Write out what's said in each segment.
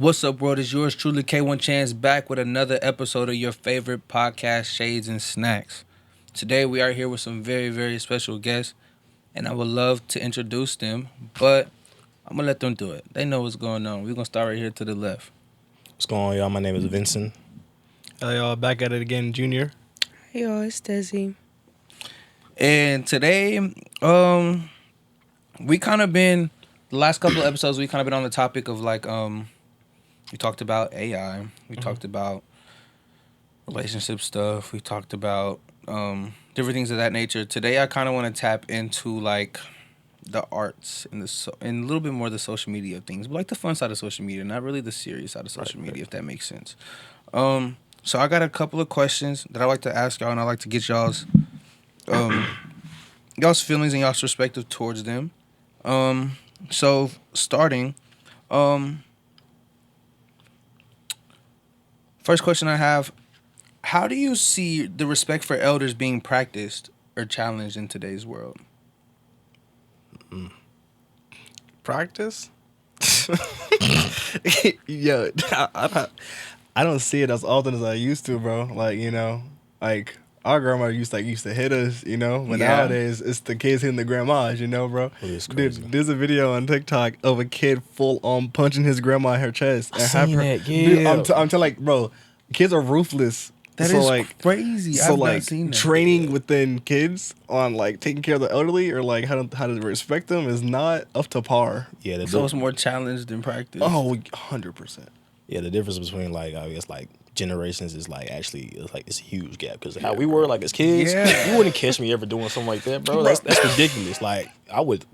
What's up, world? It's yours truly, K1 Chance, back with another episode of your favorite podcast, Shades and Snacks. Today, we are here with some very, very special guests, and I would love to introduce them, but I'm going to let them do it. They know what's going on. We're going to start right here to the left. What's going on, y'all? My name is Vincent. Hey, y'all, back at it again, Junior. Hey y'all, it's Desi. And today, we kind of been, the last couple of episodes, we kind of been on the topic of like, we talked about AI. We talked about relationship stuff. We talked about different things of that nature. Today, I kind of want to tap into like the arts and and a little bit more the social media things, but like the fun side of social media, not really the serious side of social media, if that makes sense. So I got a couple of questions that I like to ask y'all, and I like to get y'all's feelings and y'all's perspective towards them. So starting, first question I have, how do you see the respect for elders being practiced or challenged in today's world? Practice? Yo, I don't see it as often as I used to, bro. Like, you know, like our grandma used to hit us, you know, but nowadays it's the kids hitting the grandmas, you know, bro. It is crazy. There's a video on TikTok of a kid full on punching his grandma in her chest. I seen that, yeah. Dude, I'm telling, like, bro, kids are ruthless. That so is like crazy. So I've like not seen that. training within kids on like taking care of the elderly or like how to respect them is not up to par. Yeah, So it's more challenged than practice. Oh, 100%. yeah. The difference between like I guess like generations is like actually it's a huge gap because how we were like as kids, you wouldn't catch me ever doing something like that, bro. That's ridiculous. Like I would,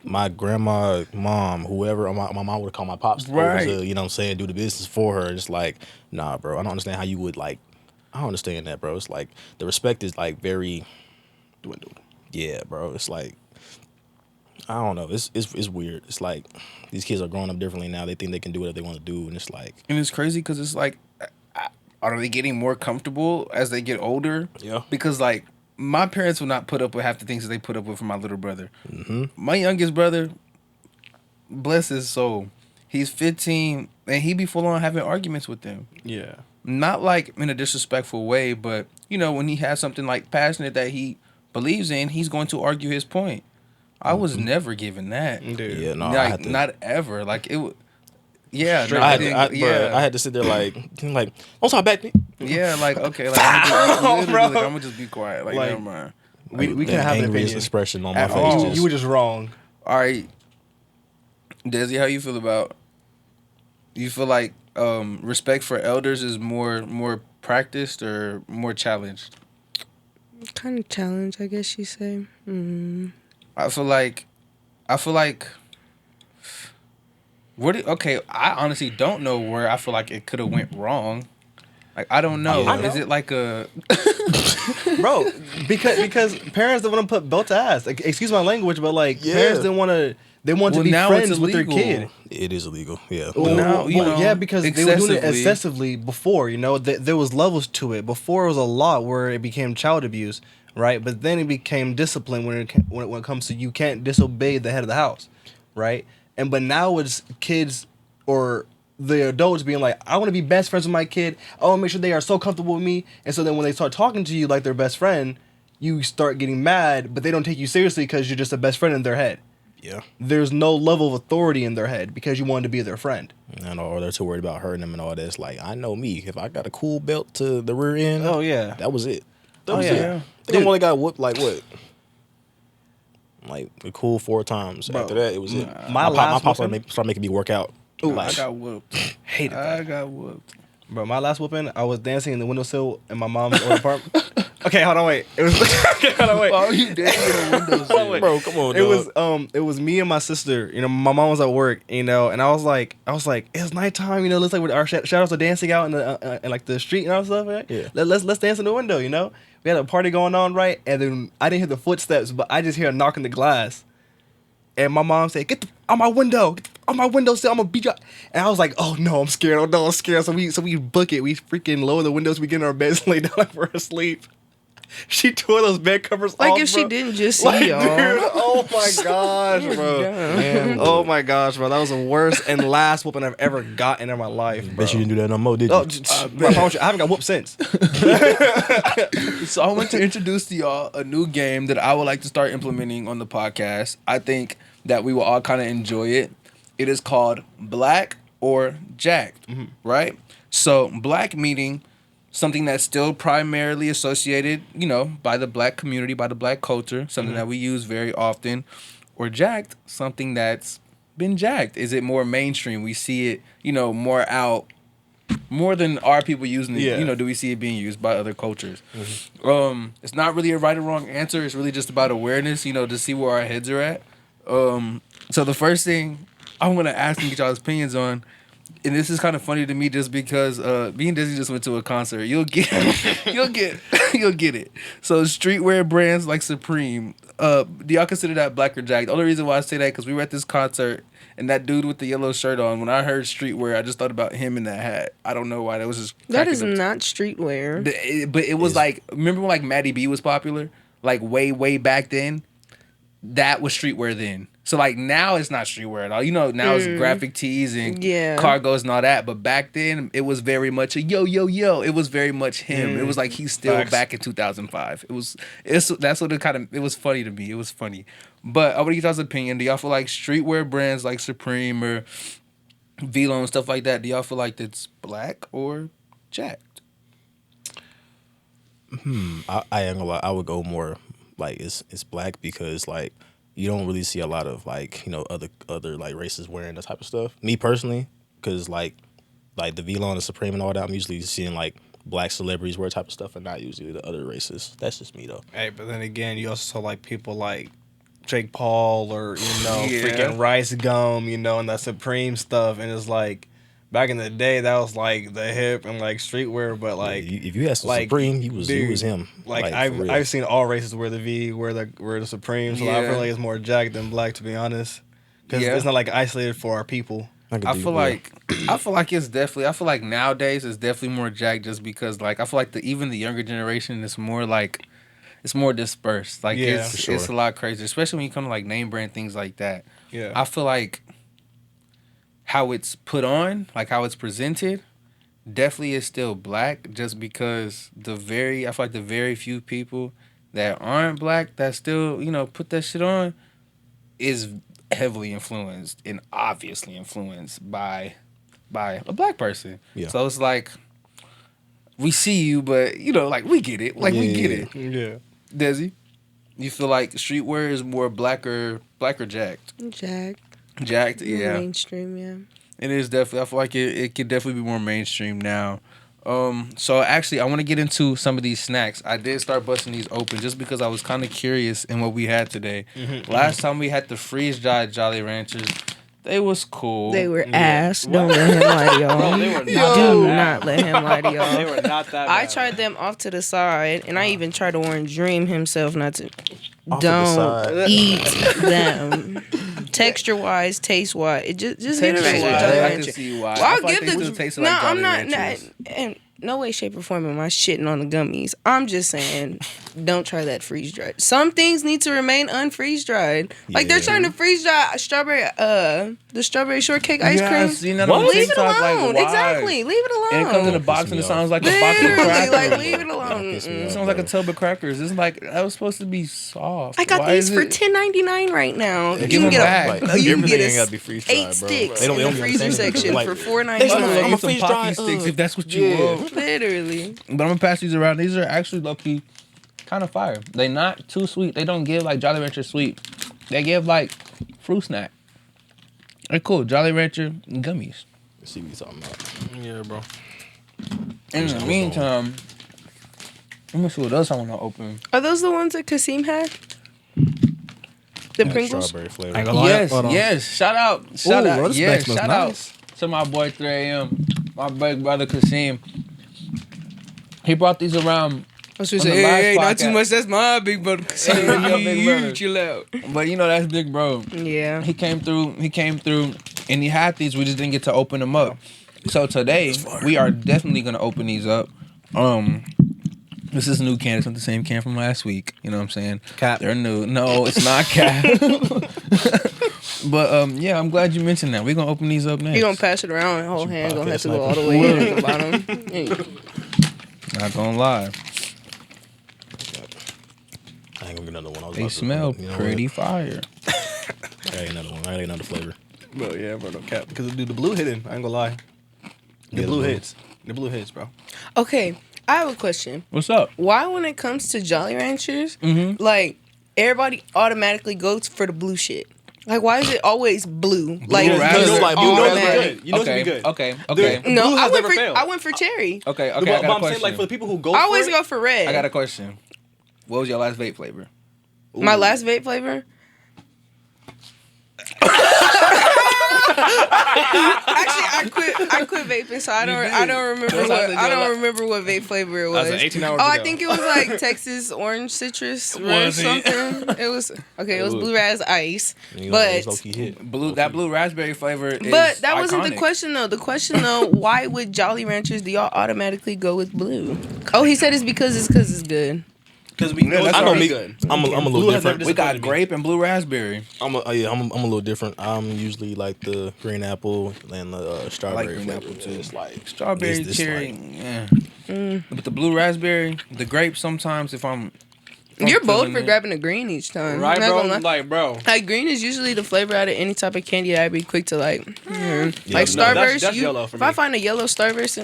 my grandma, mom, whoever, my mom would call my pops over to, you know what I'm saying, do the business for her. It's like, nah, bro, I don't understand how you would like, I don't understand that, bro. It's like the respect is like very dwindled. Yeah, bro. It's like, I don't know. It's weird. It's like these kids are growing up differently now. They think they can do whatever they want to do, and it's like, And it's crazy because it's like, are they getting more comfortable as they get older? Yeah. Because like, my parents will not put up with half the things that they put up with for my little brother. mm-hmm. My youngest brother, bless his soul, he's 15, and he be full on having arguments with them. Yeah. Not like in a disrespectful way, but you know, when he has something like passionate that he believes in, he's going to argue his point. I was never given that. Dude. Yeah, no, Like, not ever. Like it would. Yeah, no, I I had to sit there like, don't talk back to me. yeah, like okay, like I'm Bro. gonna just be quiet. Like never mind. We can have an angriest opinion. expression on my At face. all. Just, You were just wrong. All right, Desi, how you feel about? You feel like respect for elders is more practiced or more challenged? Kind of challenge, I guess you say. I feel like. I honestly don't know where I feel like it could have went wrong. Like I don't know. I Is it like a? Bro, because parents don't want to put belt to ass. Like, excuse my language, but like parents didn't want to. They want to be now it's friends with their illegal. kid. it is illegal. Yeah. Well, now, you know, yeah, because they were doing it excessively. excessively before. You know, there was levels to it. Before it was a lot where it became child abuse, right? But then it became discipline when it comes to you can't disobey the head of the house, right? But now it's kids or the adults being like, I want to be best friends with my kid. I want to make sure they are so comfortable with me. And so then when they start talking to you like their best friend, you start getting mad, but they don't take you seriously because you're just a best friend in their head. Yeah. There's no level of authority in their head because you wanted to be their friend. And or they're too worried about hurting them and all that. It's like, I know me. If I got a cool belt to the rear end, Oh, yeah. that was it. Oh, yeah. I think I only got whooped like what? Like a cool 4 times. Bro, After that, it was it. my My last pop whooping- started making me work out. I Like, got whooped. Hated that. I got whooped. Bro, my last whooping, I was dancing in the windowsill in my mom's old apartment. Okay, hold on, wait. It was okay, hold on, wait. Oh, you dancing in the windows? bro, come on, It was me and my sister. You know, my mom was at work. You know, and I was like, it's nighttime. You know, looks like with our shadows are dancing out in like the street and all stuff. Right? Yeah. Let's dance in the window. You know, we had a party going on, right? And then I didn't hear the footsteps, but I just hear a knock on the glass. And my mom said, "Get on my window, on my windowsill. I'm gonna beat you." And I was like, "Oh no, I'm scared. Oh no, I'm scared." So we book it. We freaking lower the windows. We get in our beds, lay down like we're asleep. She tore those bed covers Like off, if bro. she didn't just see Like, y'all. dude, oh my gosh, You're bro. dumb. Man, Oh my gosh, bro. That was the worst and last whooping I've ever gotten in my life, bro. Bet you didn't do that no more, did you? Oh, bro, I promise you, I haven't got whooped since. So I want to introduce to y'all a new game that I would like to start implementing on the podcast. I think that we will all kind of enjoy it. It is called Black or Jacked, right? So black meaning something that's still primarily associated, by the black community, by the black culture, something that we use very often, or jacked, something that's been jacked. Is it more mainstream? We see it, more out, more than our people using it. Yeah. Do we see it being used by other cultures? It's not really a right or wrong answer. It's really just about awareness, to see where our heads are at. So the first thing I want to ask and get y'all's opinions on, and this is kind of funny to me just because me and Desi just went to a concert. You'll get you'll get it. So streetwear brands like Supreme, do y'all consider that black or jacked? The only reason why I say that because we were at this concert and that dude with the yellow shirt on, when I heard streetwear, I just thought about him in that hat. I don't know why. That was just That is cracking up. not streetwear. But it was like, remember when like Maddie B was popular? Like way back then? That was streetwear then. So like now it's not streetwear at all. Now it's graphic tees and cargos and all that. But back then it was very much a yo. It was very much him. It was like he's still back in 2005. That's what it was funny to me. It was funny. But I want to get y'all's opinion. Do y'all feel like streetwear brands like Supreme or Velo and stuff like that, do y'all feel like it's black or jacked? I ain't gonna lie. I would go more like it's black because like you don't really see a lot of like other like races wearing that type of stuff. Me personally, because like the Velo and the Supreme and all that, I'm usually seeing like black celebrities wear type of stuff and not usually the other races. That's just me though. Hey, but then again, you also saw like people like Jake Paul or freaking Rice Gum, and that Supreme stuff, and it's like back in the day that was like the hip and like streetwear, but like if you asked the Supreme, he was him. Like I've seen all races wear the V, wear the Supreme, so I feel like it's more jacked than black, to be honest, because it's not like isolated for our people. I feel like it's definitely. I feel like nowadays it's definitely more jacked just because like I feel like even the younger generation is more like it's more dispersed. Like it's a lot crazier, especially when you come to like name brand things like that. Yeah, I feel like how it's put on, like how it's presented, definitely is still black. Just because I feel like the very few people that aren't black that still put that shit on is heavily influenced and obviously influenced by a black person. Yeah. So it's like we see you, but like we get it. Like we get it. Yeah. Desi, you feel like streetwear is more black or jacked? Jacked, yeah. Mainstream, yeah. It is definitely. I feel like it could definitely be more mainstream now. So actually, I want to get into some of these snacks. I did start busting these open just because I was kind of curious in what we had today. Last time we had the freeze-dried Jolly Ranchers. They was cool. They were ass. Don't let him lie to y'all. No, they were not. Do not let him lie to y'all. They were not that bad. I tried them off to the side, and I even tried to warn Dream himself not to. Off to the side. Don't eat them. Texture-wise, taste-wise, it just get a regular I Jolly can Rancher. see why. Well, I I'll feel like give they the. still taste No, like I'm Jolly not. Ranchers. And no way, shape, or form am I shitting on the gummies. I'm just saying, don't try that freeze dried. Some things need to remain unfreeze dried. Like they're trying to freeze dry the strawberry shortcake ice cream. I've seen that on Leave it TikTok, like, alone. why? Exactly. Leave it alone. And it comes in a box and it sounds like a box of Literally, crackers. like leave it alone. It sounds like a tub of crackers. It's like that was supposed to be soft. I got Why these is for it- $10.99 right now. You Give can them get back. you can Everything get ain't gotta be freeze dried, 8 bro. sticks They don't- in they the don't freezer understand it. section Like, for I'm $4.99. gonna get some freeze Pocky dry, sticks if that's what you want. Literally. But I'm gonna pass these around. These are actually low key kind of fire. They not too sweet. They don't give like Jolly Rancher sweet. They give like fruit snack. They're cool. Jolly Rancher gummies. Let's see what he's talking about. Yeah, bro. In the meantime, let me see what else I want to open. Are those the ones that Kasim had? The Pringles? Strawberry flavor. Ain't gonna lie. Yes, Hold on. yes. Shout out, bro, this bag smells shout nice. out to my boy 3 AM, my big brother Kasim. He brought these around. I was gonna On the say, last hey, not podcast. too much. That's my big brother. Your big brother. Chill out. But that's big bro. Yeah. He came through, and he had these. We just didn't get to open them up. So today we are definitely gonna open these up. This is a new can. It's not the same can from last week. You know what I'm saying? Cap. They're new. No, it's not cap. But yeah, I'm glad you mentioned that. We're gonna open these up next. You gonna pass it around and whole hand gonna have to go all the way in at the bottom. Not gonna lie. I ain't gonna get another one. They smell pretty fire. I got another one. I got another flavor. Bro, yeah, bro, no cap. Because dude, the blue hitting. I ain't gonna lie. The blue hits. The blue hits, bro. Okay, I have a question. What's up? Why, when it comes to Jolly Ranchers, like everybody automatically goes for the blue shit? Like, why is it always blue? Like, automatic. You know it's gonna be good. Okay. No, Blue I has went never for failed. I went for cherry. Okay. But I got a I'm question. saying, like, for the people who go I for always it, go for red. I got a question. What was your last vape flavor? My last vape flavor. Actually, I quit vaping, so I don't remember what vape flavor it was. That was 18 hours I ago. think it was like Texas orange citrus or something. It was okay. It was blue raz ice, but That blue raspberry flavor. Is but that wasn't the iconic. question though. The question though, why would Jolly Ranchers do y'all automatically go with blue? Oh, he said it's because it's good. Because we know I know it's me. good. I'm a little different. We got grape and blue raspberry. I'm a little different. I'm usually like the green apple and the strawberry. green flavor. apple, too. It's like Strawberry, this cherry, like- yeah. But the blue raspberry, the grape. Sometimes if I'm You're bold feeling for it. grabbing a green each time. Right, I'm not bro? gonna lie. Like, bro. Like green is usually the flavor out of any type of candy that I'd be quick to like. Like no, Starburst, that's yellow for if me. I find a yellow Starburst,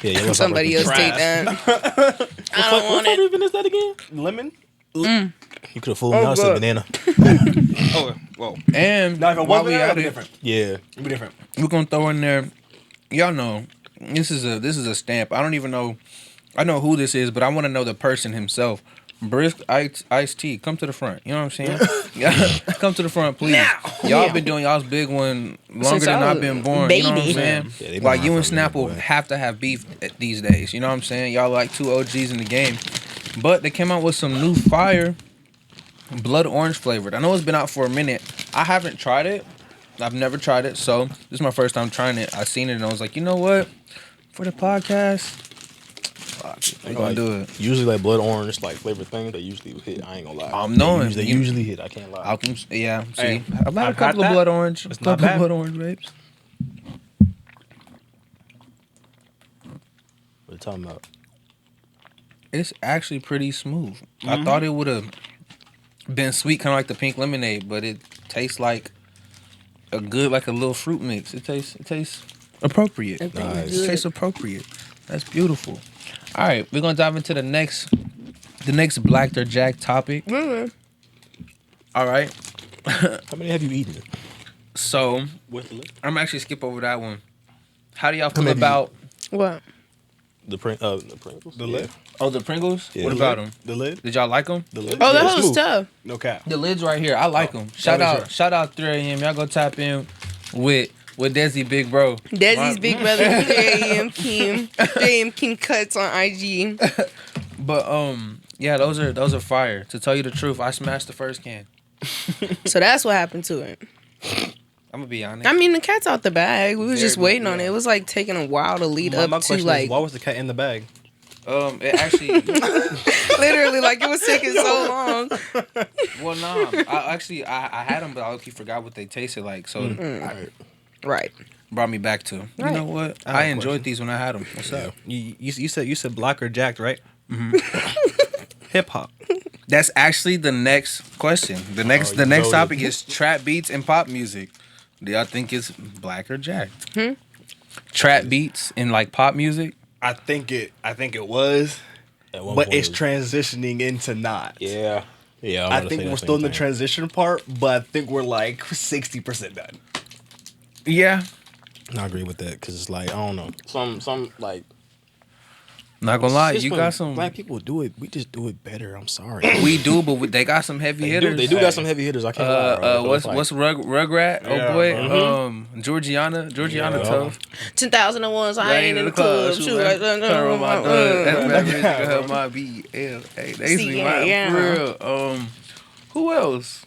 Yeah, yellow somebody Starburst else is take that. I don't want What it. even is that again? Lemon? You could have fooled me. I said good. banana. Oh, whoa. And Now, if it while was we banana, at it'd be it, different. Yeah. It'd be different. we're gonna throw in there. Y'all know this is a stamp. I don't even know. I know who this is, but I want to know the person himself. Brisk iced tea. Come to the front. You know what I'm saying? Yeah, come to the front, please. Y'all been doing y'all's big one longer Since than I I've was been born. baby. You know what I'm saying? Yeah, they been Like around you for and a minute, Snapple boy. have to have beef these days. You know what I'm saying? Y'all like two OGs in the game, but they came out with some new fire, blood orange flavored. I know it's been out for a minute. I haven't tried it. I've never tried it, so this is my first time trying it. I seen it and I was like, you know what? For the podcast, we're gonna do it. Usually like blood orange like flavor things they usually hit. I ain't gonna lie. I'm knowing. They usually hit. I can't lie. Alchemist, yeah. See, Hey, I've had a I've couple had of that. blood orange, It's not couple of bad. blood orange vapes. What you talking about? It's actually pretty smooth. I thought it would have been sweet, kind of like the pink lemonade, but it tastes like a little fruit mix. It tastes appropriate. It Nice. It tastes appropriate. That's beautiful. All right, we're gonna dive into the next Black or Jack topic. All right, How many have you eaten? so With the lid? I'm actually skip over that one. How do y'all feel many about What? The Pringles. The lid? the Pringles? Yeah. What The about lid? them? The lid? Did y'all like them? The lid? Oh, that Yeah, was smooth. tough. No cap. The lids right here. I like them. Shout was out, yours. shout out 3 a.m. Y'all go tap in with Desi Big Bro. Desi's big brother, J.M. Kim. J.M. Kim Cuts on IG. But yeah, those are fire. To tell you the truth, I smashed the first can. So that's what happened to it. I'm gonna be honest. I mean, the cat's out the bag. We was just Very waiting much, on it. yeah. It was like taking a while to lead My up to question like is, why was the cat in the bag? It actually, literally like it was taking so long. well, nah. I had them, but I actually forgot what they tasted like. So it Right. brought me back to. You Right. know what? I have I a enjoyed question. these when I had them. What's up? You said Black or Jacked, right? Hip hop. That's actually the next question. The next you know topic is trap beats and pop music. Do y'all think it's Black or Jacked? Trap beats and like pop music. I think it was, At one but point it's it was- transitioning into not. Yeah. Yeah. I think we're still in the transition part, but I think we're like 60% done. Yeah. I agree with that because it's like I don't know. Some like Not gonna lie, it's you when got some. black people do it. We just do it better. I'm sorry. We do, but they got some heavy hitters. They do got some heavy hitters. I can't lie. Bro. What's Like, Rugrat? Yeah, Oh boy, Georgiana Yeah. tough. 10,001, I ain't in the club. Shoot, Turn on my dud. That's bad music. Help my beat. Hey, they see my yeah. for real. Who else?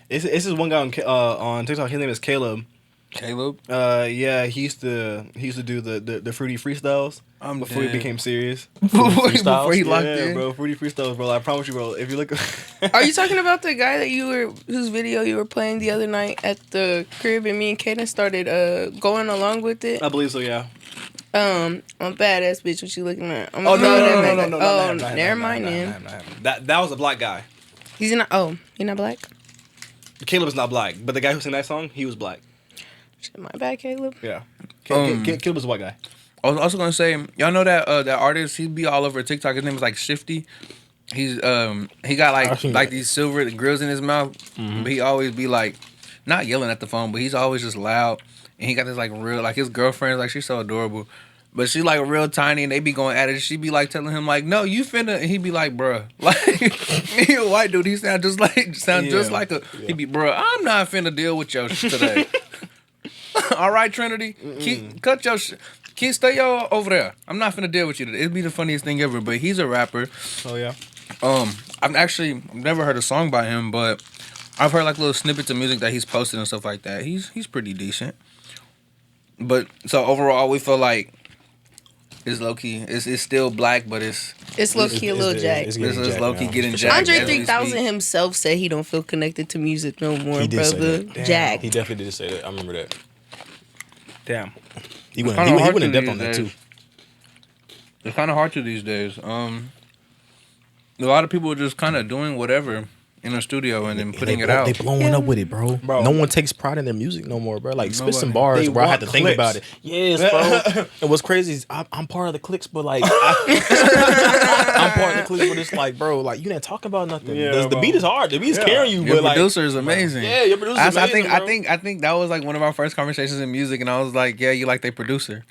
This is one guy on TikTok. His name is Caleb. Caleb. Yeah, he used to do the fruity freestyles before he became serious. Before he locked Yeah, in. bro, fruity freestyles, bro. I promise you, bro. If you look, Are you talking about the guy that whose video you were playing the other night at the crib, and me and Kaden started going along with it? I believe so. Yeah. I'm a badass bitch. What you looking at? Oh no, Oh, never mind then. That was a black guy. He's not. Oh, he's not black. Caleb is not black, but the guy who sang that song, he was black. Shit, my bad, Caleb. Yeah. Caleb was a white guy. I was also gonna say, y'all know that that artist? He'd be all over TikTok. His name is like Shifty. He got like these silver grills in his mouth, but he always be like, not yelling at the phone, but he's always just loud. And he got this like real, like his girlfriend, like she's so adorable, but she like real tiny, and they be going at it. She be like telling him like, no, you finna, and he be like, bruh, like he a white dude. He sound just like he be, bruh, I'm not finna deal with your shit today. All right, Trinity, keep stay over there. I'm not finna deal with you today. It'd be the funniest thing ever. But he's a rapper. Oh yeah. I've never heard a song by him, but I've heard like little snippets of music that he's posted and stuff like that. He's pretty decent. But so overall, we feel like it's low key. It's still black, but it's low key a little jacked. It's low key getting jacked. Andre 3000 himself said he don't feel connected to music no more, brother. Jack. He definitely did say that. I remember that. Damn. He went in depth on that too. It's kind of hard to these days. A lot of people are just kind of doing whatever in a studio and then putting it out. They blowing up with it, bro. No one takes pride in their music no more, bro. Like spit some bars where I had to think about it. Yes, bro. And what's crazy is I'm part of the cliques, but like I'm part of the cliques, but it's like, bro, like you not talking about nothing. Yeah, the beat is hard. The beat's carrying you, Your but like producer is amazing. Yeah, your producer is amazing. I think that was like one of our first conversations in music, and I was like, yeah, you like their producer.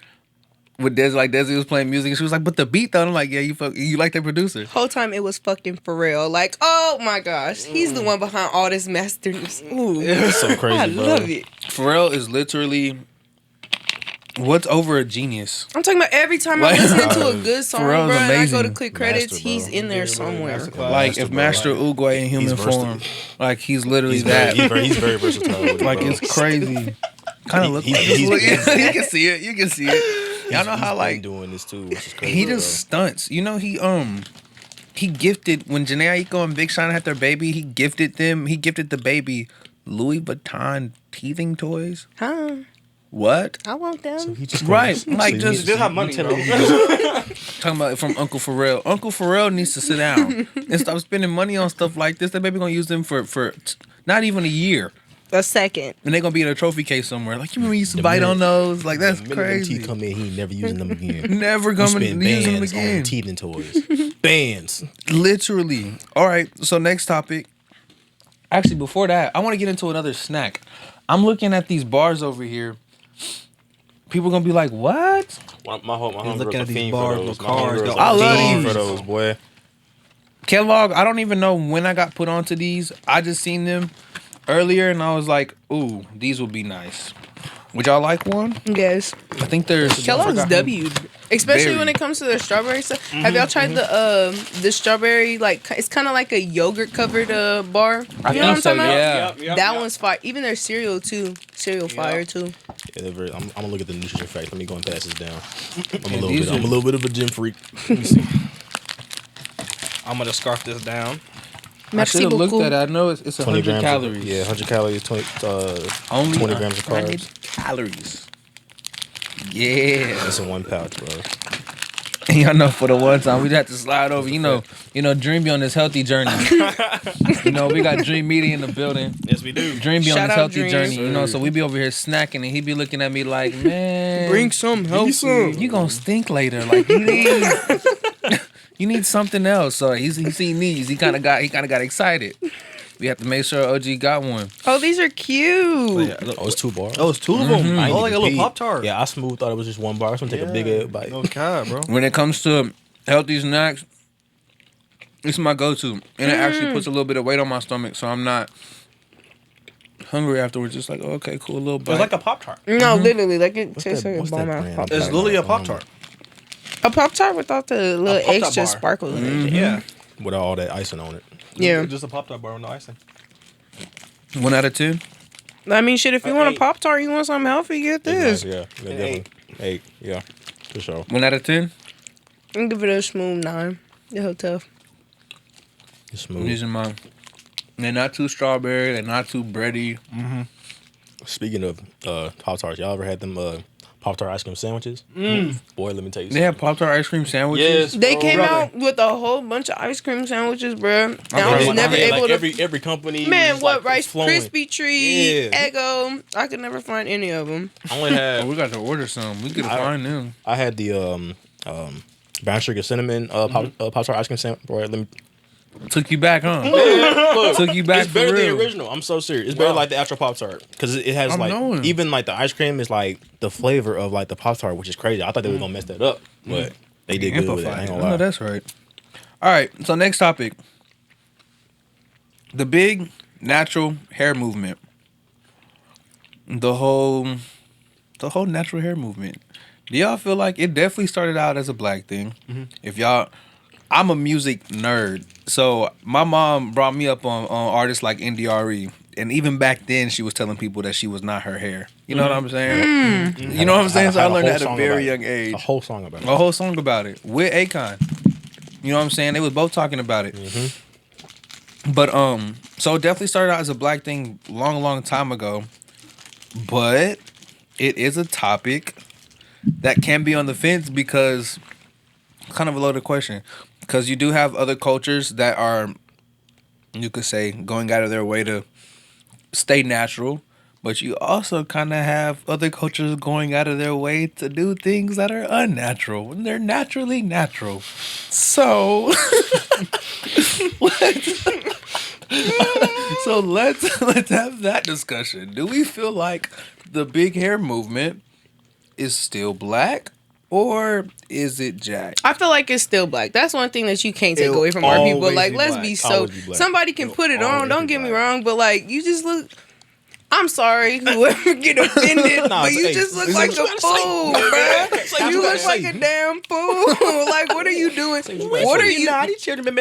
With Desi, like Desi was playing music, and she was like, "But the beat, though." And I'm like, "Yeah, you like their producer." Whole time it was fucking Pharrell. Like, oh my gosh, he's the one behind all this masters. Ooh, it's so crazy, I bro. love it. Pharrell is literally what's over a genius. I'm talking about every time I listen to a good song, bro, Pharrell's and I go to amazing. click credits, Master, he's in there somewhere. Like if Master Oogway in human form, like he's literally that. He's very versatile. Like it's crazy. Kind of look like you can see it. You can see it. Y'all know how like doing this too. Which is crazy, he just stunts. You know he gifted when Janae Aiko and Big Sean had their baby. He gifted the baby Louis Vuitton teething toys. Huh? What? I want them. So he just Right, like just have money, bro. talking about it from Uncle Pharrell. Uncle Pharrell needs to sit down and stop spending money on stuff like this. That baby gonna use them for not even a year. A second. And they gonna be in a trophy case somewhere. Like you remember you used to bite on those? Like that's the crazy. Teeth come in, he ain't never using them again. Never gonna use them on again. teething toys. Bands. Literally. All right. So next topic. Actually, before that, I want to get into another snack. I'm looking at these bars over here. People gonna be like, "What?" My homegirl's looking a at these fiend bars for those. with My cars, homegirl's the- a I love fiend these. for those, boy. Kellogg, I don't even know when I got put onto these. I just seen them earlier and I was like, ooh, these would be nice. Would y'all like one? Yes. I think there's Kellogg's W. Especially Berry. when it comes to the strawberry stuff. Have y'all tried the strawberry, like, it's kind of like a yogurt covered bar? I You know what I'm think so, talking yeah. about? That one's fire. Even their cereal, too. Cereal fire, too. Yeah, they're very, I'm gonna look at the nutrition facts. Let me go and pass this down. I'm a these little bit of a gym freak. Let me see. I'm gonna scarf this down. I should have looked at it. I know it's 20 100 grams calories. Of, 100 calories, 20 Only 20 grams of 100 carbs. calories. Yeah. That's in one pouch, bro. And y'all know for the one time we'd have to slide over. You know, Dream be on this healthy journey. We got Dream Media in the building. Yes, we do. Dream be on Shout this out healthy Dream. journey. So we be over here snacking and he be looking at me like, man, Bring some healthy. You gonna stink later. Like you need you need something else. So he seen these. He kind of got excited. We have to make sure OG got one. Oh, these are cute. Oh, it's 2 bars. Oh, it's 2 of them. I ain't Oh, like a even little peed. Pop-Tart. Yeah, I smooth thought it was just 1 bar. I was gonna take a big bite. No God, bro. When it comes to healthy snacks, it's my go-to, and it actually puts a little bit of weight on my stomach, so I'm not hungry afterwards. It's like, okay, cool, a little bite. It's like a Pop-Tart. No, literally, like it What's tastes that- like a what's that bomb brand? ass Pop-Tart. It's literally a Pop-Tart. A Pop-Tart without the little Pop-Tart extra bar. sparkles in it. Yeah. With all that icing on it. Yeah. Just a Pop-Tart bar with no icing. 1 out of 10. I mean, shit. If you want a Pop-Tart, you want something healthy, get this. Exactly, yeah, definitely. 8, yeah, for sure. 1 out of 10. I'm give it a smooth 9. They're so tough. It's I'm smooth. using mine. They're not too strawberry. They're not too bready. Speaking of Pop-Tarts, y'all ever had them Pop-Tart ice cream sandwiches? Boy, let me tell you They have Pop-Tart ice cream sandwiches. Yes, They bro. came out with a whole bunch of ice cream sandwiches, bro. And I was Like, never able to. every company. Man, was, what like, Rice flowing. Krispie Treat, Yeah. Eggo? I could never find any of them. I only Oh, had. we got to order some. We could find them. I had the brown sugar cinnamon Pop-Tart ice cream sandwich. Boy, let me. Took you back, huh? Look, Took you back it's better for than real. the original. I'm so serious. It's better like the actual Pop-Tart because it has I'm like knowing. even like the ice cream is like the flavor of like the Pop-Tart, which is crazy. I thought they were gonna mess that up, but they did good with it. I ain't gonna No, lie. that's right. All right. So next topic. The big natural hair movement. The whole natural hair movement. Do y'all feel like it definitely started out as a black thing? If y'all, I'm a music nerd, so my mom brought me up on artists like NDRE, and even back then she was telling people that she was not her hair. You know what I'm saying? You know what I'm saying? So I learned that at a very young age. A whole song about it. A whole song about it with Akon. You know what I'm saying? They was both talking about it. But so it definitely started out as a black thing long time ago. But it is a topic that can be on the fence because kind of a loaded question. Because you do have other cultures that are, you could say, going out of their way to stay natural. But you also kind of have other cultures going out of their way to do things that are unnatural. And they're naturally natural. So, let's have that discussion. Do we feel like the big hair movement is still black? Or is it Jack? I feel like it's still black. That's one thing that you can't take away from our people. always Like, be let's black. be so. Always be black. Somebody can put it on. always Don't be get me black. wrong, but like, you just look. I'm sorry, whoever get offended, Nah, but you hey, just look it's like what a you gotta say. fool, bruh. You look like a damn fool. Like, what are you doing? What are you?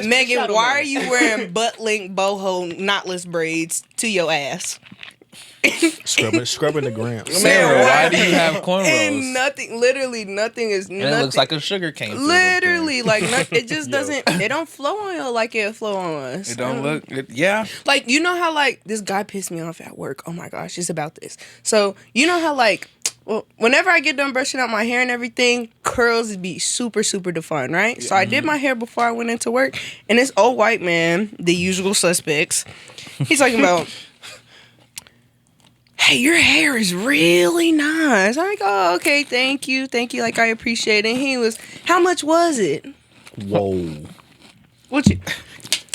Megan, why are you wearing butt link boho knotless braids to your ass? Scrubbing the gram. Sarah, why do you have cornrows? And literally nothing is And nothing. it looks like a sugar cane. Literally, like it just doesn't. It don't flow on you like it flow on us. It don't look. Yeah. Like, you know how like this guy pissed me off at work. Oh my gosh, it's about this. So you know how like, well, whenever I get done brushing out my hair and everything, curls be super defined, right? So I did my hair before I went into work, and this old white man, the usual suspects, he's talking about. Hey, your hair is really nice. I'm like, oh, okay, thank you. Like, I appreciate it. And he was, how much was it? Whoa. What you?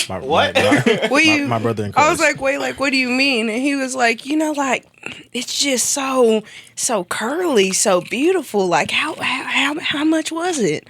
What? My brother in Christ. I was like, wait, like, what do you mean? And he was like, you know, like, it's just so curly, so beautiful. Like, how much was it?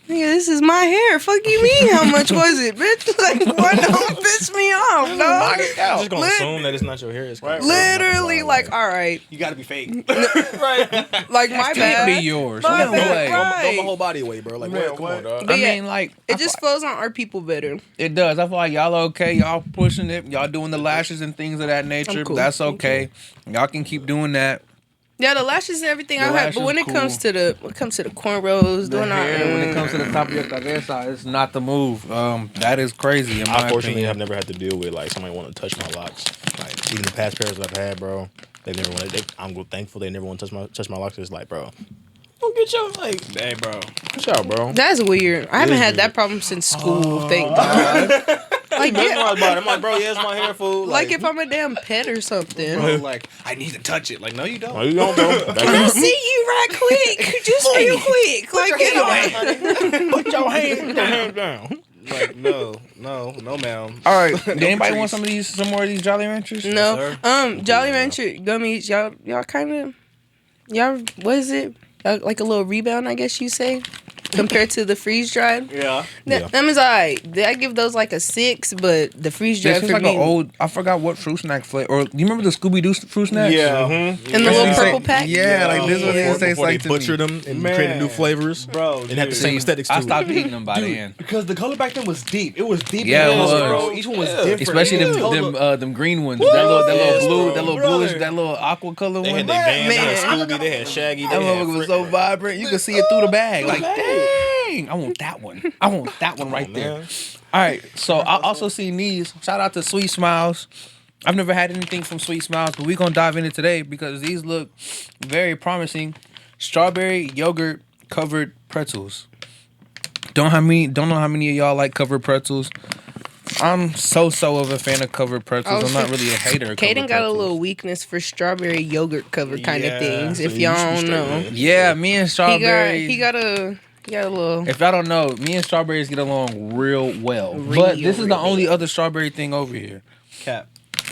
Nigga, this is my hair. Fuck you mean? How much was it, bitch? Like, what? Don't piss me off, dog. I'm just gonna assume that it's not your hair. It's Literally, like, all right, You gotta be fake. like, my Can't bad. be yours. My No bad, way. right. Throw my whole body away, bro. Like, what? Come on, dog. But I yeah, mean, like, it just flows on our people better. it does. I feel like y'all okay. Y'all pushing it. Y'all doing the lashes and things of that nature. I'm cool. That's okay. Y'all can keep doing that. Yeah, the lashes and everything The I have, but lashes when it cool. comes to the cornrows, The doing our hair, when it comes to the top of your cabeza, it's not the move. That is crazy. In my Unfortunately, opinion. I've never had to deal with like somebody want to touch my locks. Like even the past pairs that I've had, bro, they never want. I'm thankful they never want to touch my locks. It's like, bro, don't get your like, Hey, bro. watch out, bro. That's weird. I haven't is had that weird. problem since school. Thank God. Like, That's yeah, why I was about it. I'm like, bro, yeah, it's my hair, fool. like if I'm a damn pet or something. Bro, like, I need to touch it. Like, no, you don't. no, you don't, bro. I see you right quick. Just real quick. Like, get away. Put your hand down. Like, no, ma'am. All right. Did anybody trees. want some more of these Jolly Ranchers? No. sir. Jolly Rancher gummies, y'all kind of, what is it? Like a little rebound, I guess you say. compared to the freeze dried. Yeah. Them is alright. I give those like a 6, but the freeze dried This is for like me. an old. I forgot what fruit snack flavor. Or you remember the Scooby Doo fruit snacks? Yeah. In the This little is purple like- pack. Yeah, like this one Before tastes they like to me. butchered them and Man. created new flavors, Bro, and had the dude. same aesthetics too. I stopped eating them by the end. Because the color back then was deep. It was deep. Yeah, in it color, was. bro. Each one was different. Especially It was them green ones. Woo! That little Yes, blue, bro. that little Brother. bluish, that little aqua color They one. had their Vans, they Man. had Scooby, they had Shaggy, That they had motherfucker was so Frick. vibrant. You could see it through the bag. Like, bag. dang, I want that one. I want that one right there. Man. All right, so I also seen these. Shout out to Sweet Smiles. I've never had anything from Sweet Smiles, but we're gonna dive into today because these look very promising. Strawberry yogurt covered pretzels. Don't know how many of y'all like covered pretzels. I'm so of a fan of covered pretzels. I'm not really a hater of Kaden covered got a pretzels. little weakness for strawberry yogurt cover kind of Yeah, things. so If you y'all should be don't straight, know, man. Yeah, me and strawberries. he got a little. If y'all don't know, me and strawberries get along real well. But this is the Real only other strawberry thing over here. Cap.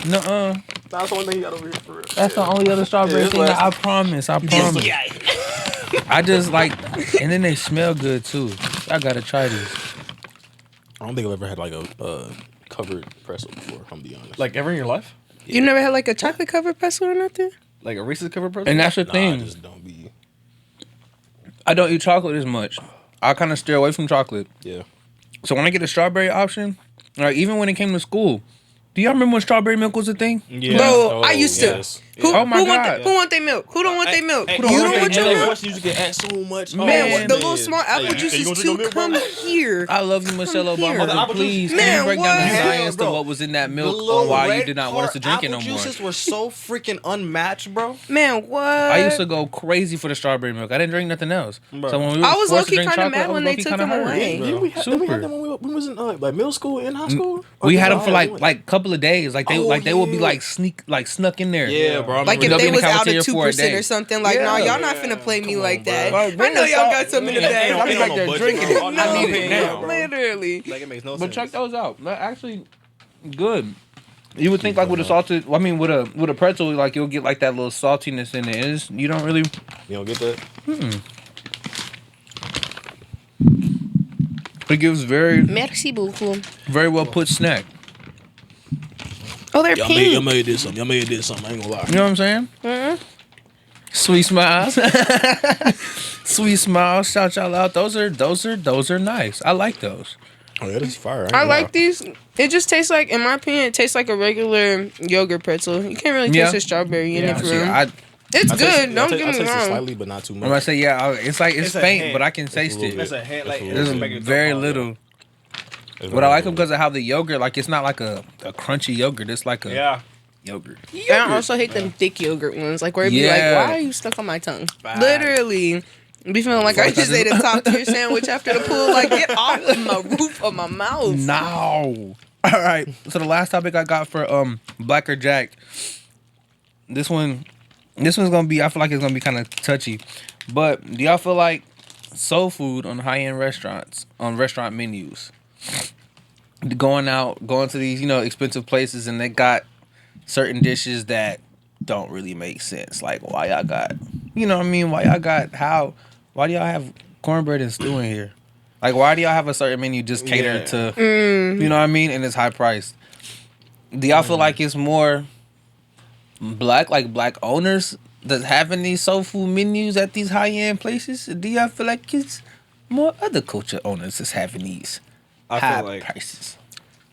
Nuh-uh. That's the only thing you got over here for real. That's the only other strawberry Yeah, thing that I promise. I promise. I just like, and then they smell good too. I gotta try these. I don't think I've ever had like a covered pretzel before. I'm gonna be honest. Like ever in your life? You never had like a chocolate covered pretzel or nothing? Like a Reese's covered pretzel? And that's the nah, I thing. just don't be. I don't eat chocolate as much. I kind of steer away from chocolate. Yeah. So when I get a strawberry option, like even when it came to school, do y'all remember when strawberry milk was a thing? Yeah. Bro, I used to. yes. Who, Oh my who want God. who want their milk? Who don't want their milk? Hey, You don't don't want want their your milk? milk? Question you get asked so much. Man, Man, the man. little small apple Hey, juices you gonna too. drink your Come milk, here. I love you, Michelle Come here. Obama, The but apple please, juice? can you Man, break down the what? science Bro, to what was in that The milk little on why you red did not want us to drink it apple no more? juices were so freaking unmatched, bro. Man, what? I used to go crazy for the strawberry milk. I didn't drink nothing else. Bro. So when we were I was forced to low-key drink kinda chocolate, mad I was when they low-key took kinda them hurt. away. Didn't we have Super. them when we was in like middle school and high school? We had them Oh, for yeah. like couple of days. Like they Oh, they would be yeah. like snuck in there. Yeah, bro. I Like if remember They'll they be in was the out cafeteria of for a 2% day. or something, like, Yeah. no, y'all not finna play me like that. Like, I know y'all got something in the Yeah, bag. ain't I'll be no back there budget, drinking bro. it. I need it No, now. bro. Literally. Like it makes no But sense. check those out. They're actually good. You would think like with a salted, I mean with a pretzel, like you'll get like that little saltiness in it. It's, you don't really. You don't get that? It gives very Merci beaucoup. very well put snack. Oh, they're Y'all pink. made this something. Y'all made this something. I ain't gonna lie. You know what I'm saying? Sweet smiles. Sweet smiles. Shout y'all out. Those are nice. I like those. Oh, yeah, this is fire. I like these. It just tastes like, in my opinion, it tastes like a regular yogurt pretzel. You can't really taste Yeah. the strawberry in it for See, real. It's good. Don't get me I taste it wrong. slightly, but not too I'm gonna much. say yeah. It's like it's It's a faint, hint. but I can taste little it. That's a hint. Like, That's a There's little make it very so hard. little. But I like them because of how the yogurt, like it's not like a crunchy yogurt. It's like a Yeah. yogurt. And I also hate them thick yogurt ones. Like where it be Yeah. like, why are you stuck on my tongue? Facts. Literally. Be feeling like I just ate a top tier sandwich after the pool. Like, get off of my roof of my mouth. No. All right. So the last topic I got for Black or Jack. This one's gonna be. I feel like it's gonna be kind of touchy. But do y'all feel like soul food on high end restaurants on restaurant menus, going to these expensive places, and they got certain dishes that don't really make sense? Like why y'all got why do y'all have cornbread and stew in here? Like why do y'all have a certain menu just catered to you know what I mean, and it's high priced? Do y'all feel like it's more black owners that's having these soul food menus at these high end places? Or do y'all feel like it's more other culture owners that's having these I high feel like prices?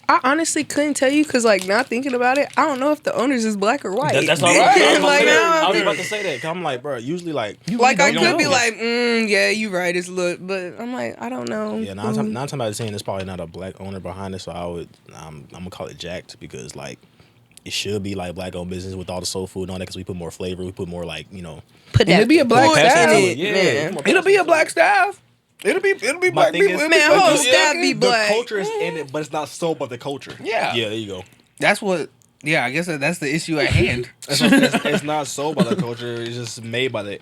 I honestly couldn't tell you because, like, not thinking about it, I don't know if the owners is black or white. That's all right. Like, I was now, about to say that. 'Cause I'm like, bro, usually like. like I You could don't be know. like, yeah, you right, it's look, but I'm like, I don't know. Yeah, nine times out of 10, there's probably not a black owner behind it. So I'm gonna call it jacked because like it should be like black owned business with all the soul food and all that because we put more flavor, we put more like Put It'll be a black pork staff. in it, Yeah, man. more It'll be a black staff. It'll be black thing people. is- It'll be Man, black whole people. staff be the black. culture is in it, but it's not sold by the culture. Yeah, Yeah, there you go. that's what. Yeah, I guess that's the issue at hand. It's not sold by the culture. It's just made by the.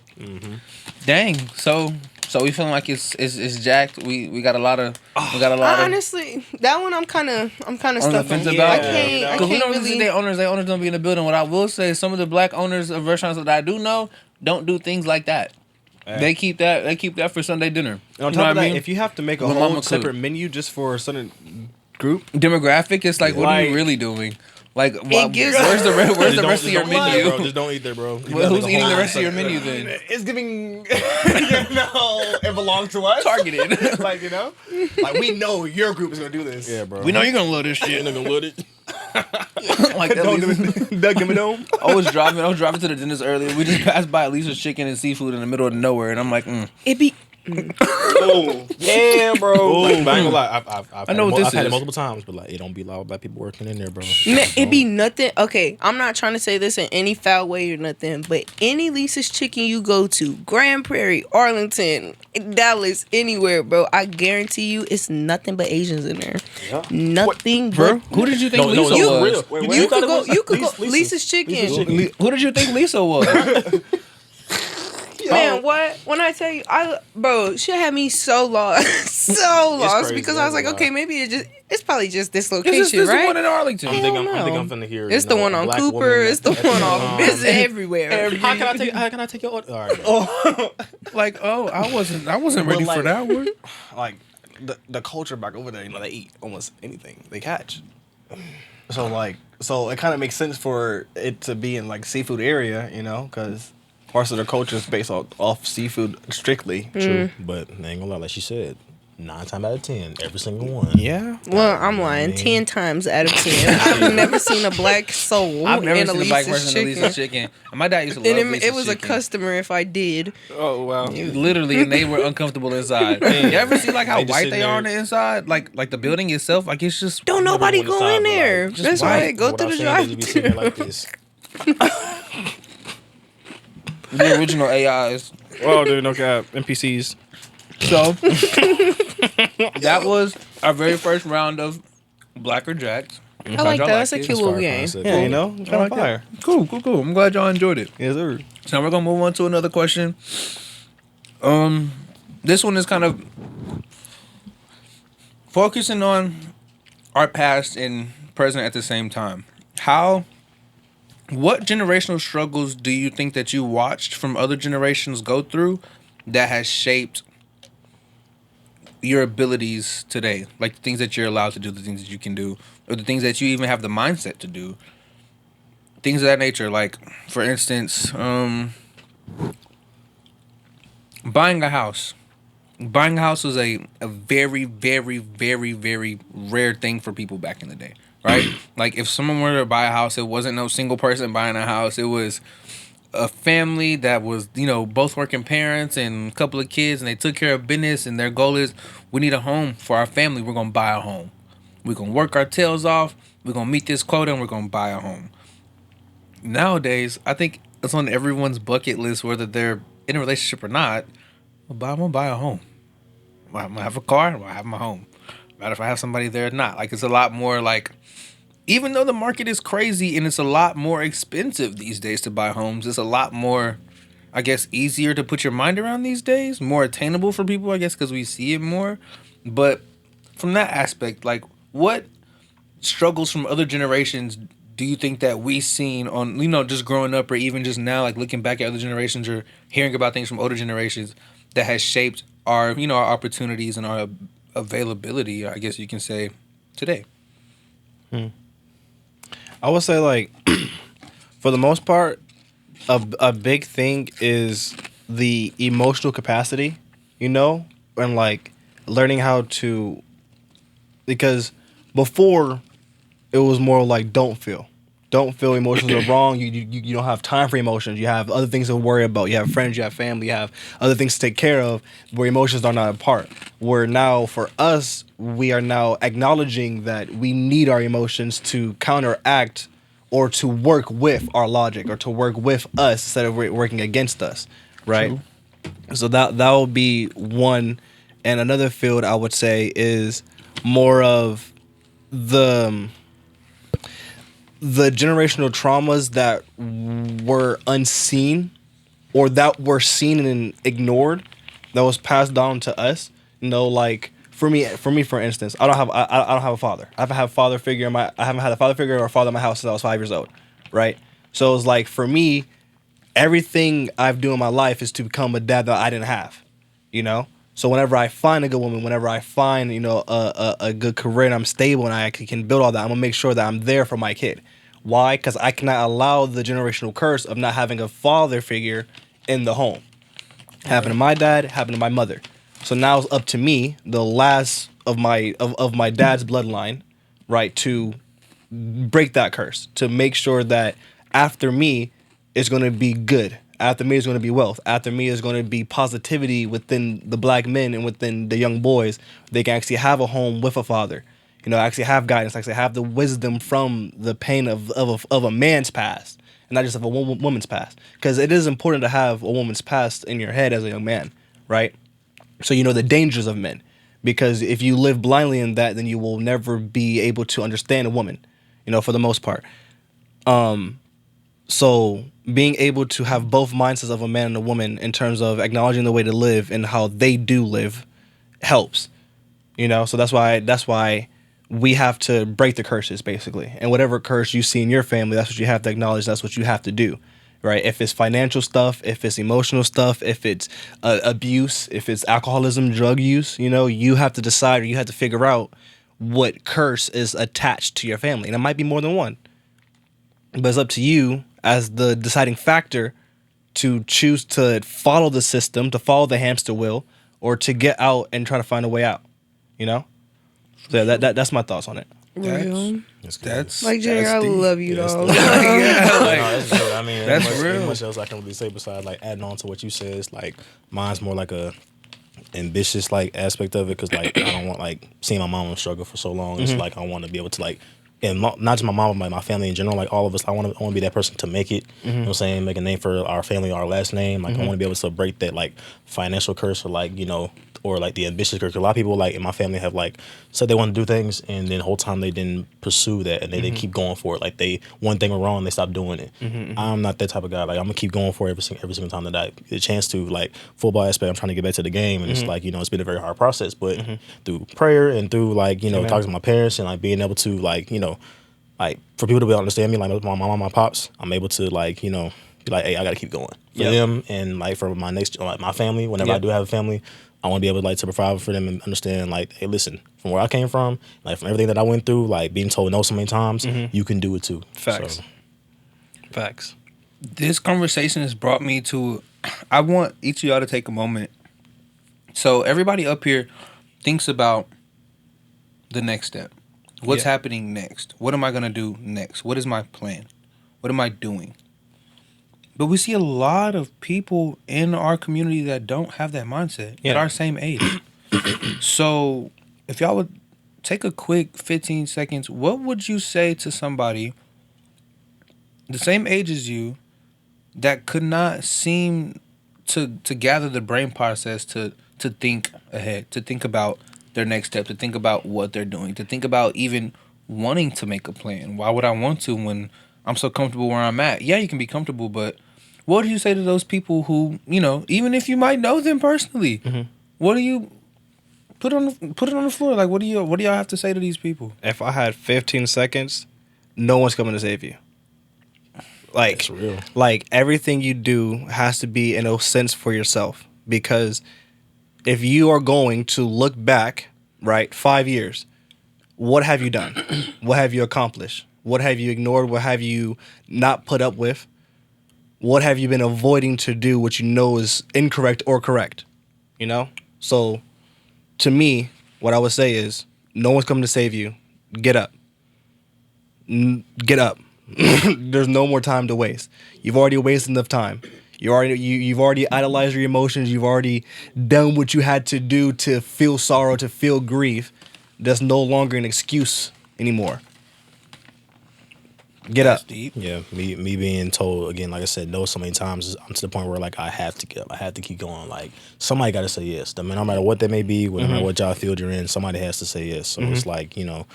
Dang. So we feeling like it's jacked. We got a lot of of Honestly, that one I'm kind of on the stuck fence on. about. I can't Because we don't really see really. their owners. Their owners don't be in the building. What I will say, some of the black owners of restaurants that I do know don't do things like that. They keep that. They keep that for Sunday dinner. And on You know top of what that, I mean? if you have to make a When whole mama separate cook. menu just for a certain group, Demographic, it's like, what are you Like- really doing? Like, gives- where's the Just rest don't of your eat there, menu? bro. Just don't eat there, bro. You Well, gotta who's make a eating the whole rest of your separate- menu then? it's giving, it belongs to us. Targeted. Like, like we know your group is gonna do this. Yeah, bro. We know you're gonna love this You're shit. not gonna let it. Like, Don't Ellie's- give me dome. I was driving to the dentist earlier. We just passed by Lisa's Chicken and Seafood in the middle of nowhere, and I'm like, It be Oh, yeah, bro. Like, but I ain't gonna lie. I've I know what this I've had it is. multiple times, but like, it don't be a lot of black people working in there, bro. it be nothing. Okay, I'm not trying to say this in any foul way or nothing, but any Lisa's Chicken you go to, Grand Prairie, Arlington, Dallas, anywhere, bro, I guarantee you, it's nothing but Asians in there. Yeah. Nothing bro, but. who did you think No, Lisa no, was? real. Wait, You thought could it go. was You could go. Lisa's Lisa's Chicken. Lisa's Chicken. Who did you think Lisa was? Man, what? When I tell you, bro, she had me so lost, so lost crazy, because I was like, that's a okay, lot. maybe it's probably just this This location, is the right? one in Arlington. I think I'm no. finna hear. It's the one on black Cooper. woman It's the at one on the Vincent. Everywhere. How can I take your order? All right. Like, oh, I wasn't ready But, for like- that one. Like the culture back over there, they eat almost anything they catch. So it kind of makes sense for it to be in like seafood area, because parts of their culture is based off seafood strictly. True, but I ain't gonna lie. Like she said, 9 times out of 10, every single one. Yeah. Well, I'm lying. 10 times out of 10. I've never seen a black soul I've never in a seen a black Lisa's person in Chicken. Lisa's Chicken. And my dad used to love And Lisa's it was a Chicken. customer if I did. Oh wow. Literally, and they were uncomfortable inside. You ever see like how They just white sitting they are on there. the inside? Like the building itself, like it's just Don't nobody Everyone go in inside, but, there. like, just That's white. why go What through I'm the saying is you be sitting there drive-thru. like this. the original AIs. Oh, dude, no cap. NPCs. So that was our very first round of Blacker Jacks. I like that. That's a it. cute little fire game. concept. Yeah, Cool. it's I on like fire. that. Cool. I'm glad y'all enjoyed it. Yes, sir. So now we're gonna move on to another question. This one is kind of focusing on our past and present at the same time. What generational struggles do you think that you watched from other generations go through that has shaped your abilities today? Like the things that you're allowed to do, the things that you can do, or the things that you even have the mindset to do. Things of that nature. Like, for instance, buying a house. Buying a house was a very, very, very, very rare thing for people back in the day, right? Like, if someone were to buy a house, it wasn't no single person buying a house. It was a family that was, both working parents and a couple of kids, and they took care of business, and their goal is, we need a home for our family. We're going to buy a home. We're going to work our tails off. We're going to meet this quota, and we're going to buy a home. Nowadays, I think it's on everyone's bucket list, whether they're in a relationship or not. I'm going to buy a home. I'm going to have a car. I'm going to have my home. Matter if I have somebody there or not. Like, it's a lot more like, even though the market is crazy and it's a lot more expensive these days to buy homes, it's a lot more, I guess, easier to put your mind around these days. More attainable for people, I guess, because we see it more. But from that aspect, like, what struggles from other generations do you think that we seen on, just growing up or even just now, like looking back at other generations or hearing about things from older generations that has shaped our, our opportunities and our availability, I guess you can say, today? I would say, like, for the most part, a big thing is the emotional capacity, and like learning how to, because before it was more like don't feel emotions are wrong. You don't have time for emotions. You have other things to worry about. You have friends, you have family, you have other things to take care of, where emotions are not a part. Where now for us, we are now acknowledging that we need our emotions to counteract or to work with our logic or to work with us instead of working against us, right? True. So that will be one. And another field I would say is more of the generational traumas that were unseen or that were seen and ignored, that was passed down to us. Like for me, for instance, I don't have a father. I haven't had a father figure or a father in my house since I was 5 years old, right? So it's like for me, everything I've done in my life is to become a dad that I didn't have, you know? So whenever I find a good woman, whenever I find, you know, a good career and I'm stable and I actually can build all that, I'm going to make sure that I'm there for my kid. Why? Because I cannot allow the generational curse of not having a father figure in the home. Happened to my dad, happened to my mother. So now it's up to me, the last of my dad's bloodline, right, to break that curse, to make sure that after me it's going to be good. After me is going to be wealth. After me is going to be positivity within the black men and within the young boys. They can actually have a home with a father. You know, actually have guidance, actually have the wisdom from the pain of a man's past, and not just of a woman's past. Because it is important to have a woman's past in your head as a young man, right? So you know the dangers of men. Because if you live blindly in that, then you will never be able to understand a woman, you know, for the most part. So being able to have both mindsets of a man and a woman in terms of acknowledging the way to live and how they do live helps, you know. So that's why we have to break the curses, basically. And whatever curse you see in your family, that's what you have to acknowledge. That's what you have to do, right? If it's financial stuff, if it's emotional stuff, if it's abuse, if it's alcoholism, drug use, you know, you have to decide, or you have to figure out what curse is attached to your family. And it might be more than one. But it's up to you as the deciding factor to choose to follow the system, to follow the hamster wheel, or to get out and try to find a way out, you know? So yeah, that's my thoughts on it. Real. That's Like, Junior, I love you, dog. that's good. I mean, That's ain't real. much else I can really say besides like adding on to what you said. It's like mine's more like a ambitious like aspect of it, because like I don't want like seeing my mom struggle for so long. It's like I want to be able to like, and not just my mom, but my family in general, like all of us, I want to be that person to make it. You know what I'm saying? Make a name for our family, our last name. Like I want to be able to break that like financial curse, or like, you know, or like the ambitious curse. A lot of people like in my family have like said they want to do things, and then the whole time they didn't pursue that, and they keep going for it. Like they, one thing went wrong, they stopped doing it. I'm not that type of guy. Like I'm gonna keep going for it every single time that I get a chance to. Like football aspect, I'm trying to get back to the game, and it's like, you know, it's been a very hard process, but through prayer and through like, you know, talking to my parents and like being able to like, you know, like for people to be able to understand me, like my mom, my pops, I'm able to like, you know, be like, hey, I gotta keep going for them, and like for my next, like my family, whenever I do have a family, I want to be able to like to provide for them and understand like, hey, listen, from where I came from, like from everything that I went through, like being told no so many times, you can do it too. Facts. So, Facts. This conversation has brought me to, I want each of y'all to take a moment. So everybody up here thinks about the next step. What's happening next? What am I going to do next? What is my plan? What am I doing? But we see a lot of people in our community that don't have that mindset at our same age. So if y'all would take a quick 15 seconds, what would you say to somebody the same age as you that could not seem to gather the brain process to think ahead, to think about their next step, to think about what they're doing, to think about even wanting to make a plan? Why would I want to when I'm so comfortable where I'm at? Yeah, you can be comfortable, but what do you say to those people who, you know, even if you might know them personally, what do you put it on the floor? Like, what do y'all have to say to these people? If I had 15 seconds, no one's coming to save you. Like, that's real. Like everything you do has to be in a sense for yourself, because if you are going to look back, right, 5 years, what have you done? What have you accomplished? What have you ignored? What have you not put up with? What have you been avoiding to do what you know is incorrect or correct? You know? So, to me, what I would say is, no one's coming to save you. Get up. Get up. There's no more time to waste. You've already wasted enough time. You've already idolized your emotions. You've already done what you had to do to feel sorrow, to feel grief. That's no longer an excuse anymore. Get up. Deep. Yeah, me being told again, like I said, no so many times, I'm to the point where like I have to get up. I have to keep going. Like somebody got to say yes. I mean, no matter what that may be, no matter what job field you're in, somebody has to say yes. So it's like, you know,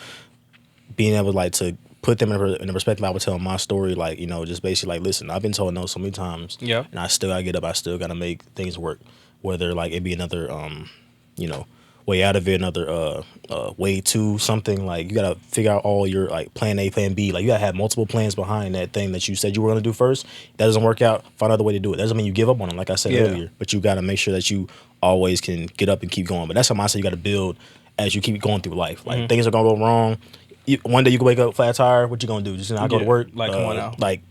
being able like to put them in the perspective I would tell my story, like, you know, just basically like, listen, I've been told no so many times, and I still gotta get up. I still gotta make things work, whether like it be another, you know, way out of it, another way to something. Like you gotta figure out all your like plan A, plan B. Like you gotta have multiple plans behind that thing that you said you were gonna do first. That doesn't work out, find another way to do it. That doesn't mean you give up on it, like I said earlier. But you gotta make sure that you always can get up and keep going. But that's how I say you gotta build as you keep going through life. Like things are gonna go wrong. One day you can wake up flat tire. What you gonna do? Just not go to work? Like come on now. Like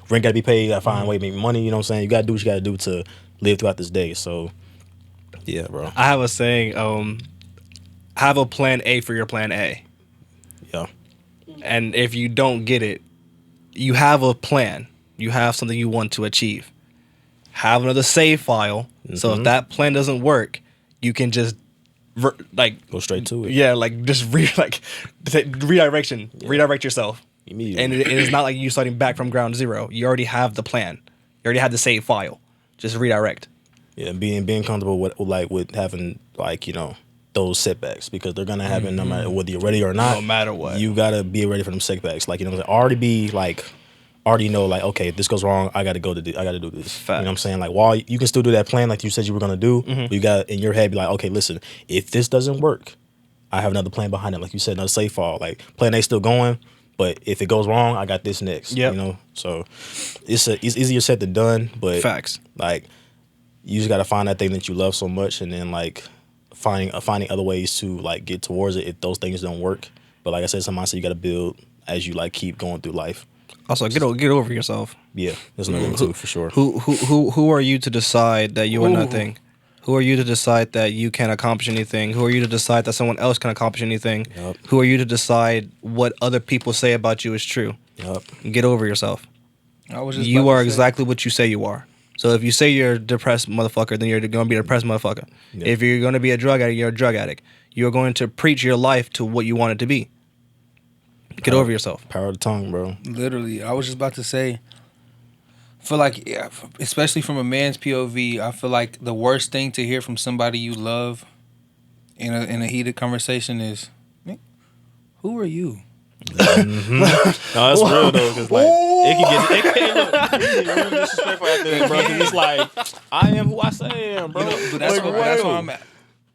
rent gotta be paid. Gotta find a way to make money. You know what I'm saying? You gotta do what you gotta do to live throughout this day. So yeah, bro. I have a saying. Have a plan A for your plan A. Yeah. And if you don't get it, you have a plan. You have something you want to achieve. Have another save file. So if that plan doesn't work, you can just go straight to it. Yeah, like just redirection. Yeah. Redirect yourself. Immediately. And it is not like you starting back from ground zero. You already have the plan. You already have the save file. Just redirect. Yeah, being comfortable with having like, you know, those setbacks, because they're gonna happen no matter whether you're ready or not. No matter what. You gotta be ready for them setbacks. Like, you know, already know like, okay, if this goes wrong, I gotta do this. Facts. You know what I'm saying? Like, while you can still do that plan like you said you were gonna do, but you gotta in your head be like, okay, listen, if this doesn't work, I have another plan behind it. Like you said, another safe file. Like plan A still going, but if it goes wrong, I got this next. Yep. You know? So it's easier said than done, but facts. Like you just gotta find that thing that you love so much, and then like finding other ways to like get towards it if those things don't work. But like I said, sometimes you got to build as you like keep going through life. Also, get over yourself. Yeah, there's another one too for sure. Who are you to decide that you are nothing? Who are you to decide that you can't accomplish anything? Who are you to decide that someone else can accomplish anything? Yep. Who are you to decide what other people say about you is true? Yep. Get over yourself. You are exactly what you say you are. So if you say you're a depressed motherfucker, then you're going to be a depressed motherfucker. Yeah. If you're going to be a drug addict, you're a drug addict. You're going to preach your life to what you want it to be. Get over yourself. Power of the tongue, bro. Literally, I was just about to say, feel like, yeah, especially from a man's POV, I feel like the worst thing to hear from somebody you love in a heated conversation is, who are you? No, that's real though, because like it can get really disrespectful after that, bro. Cause it's like, I am who I say I am, bro. You know, but that's where I'm at.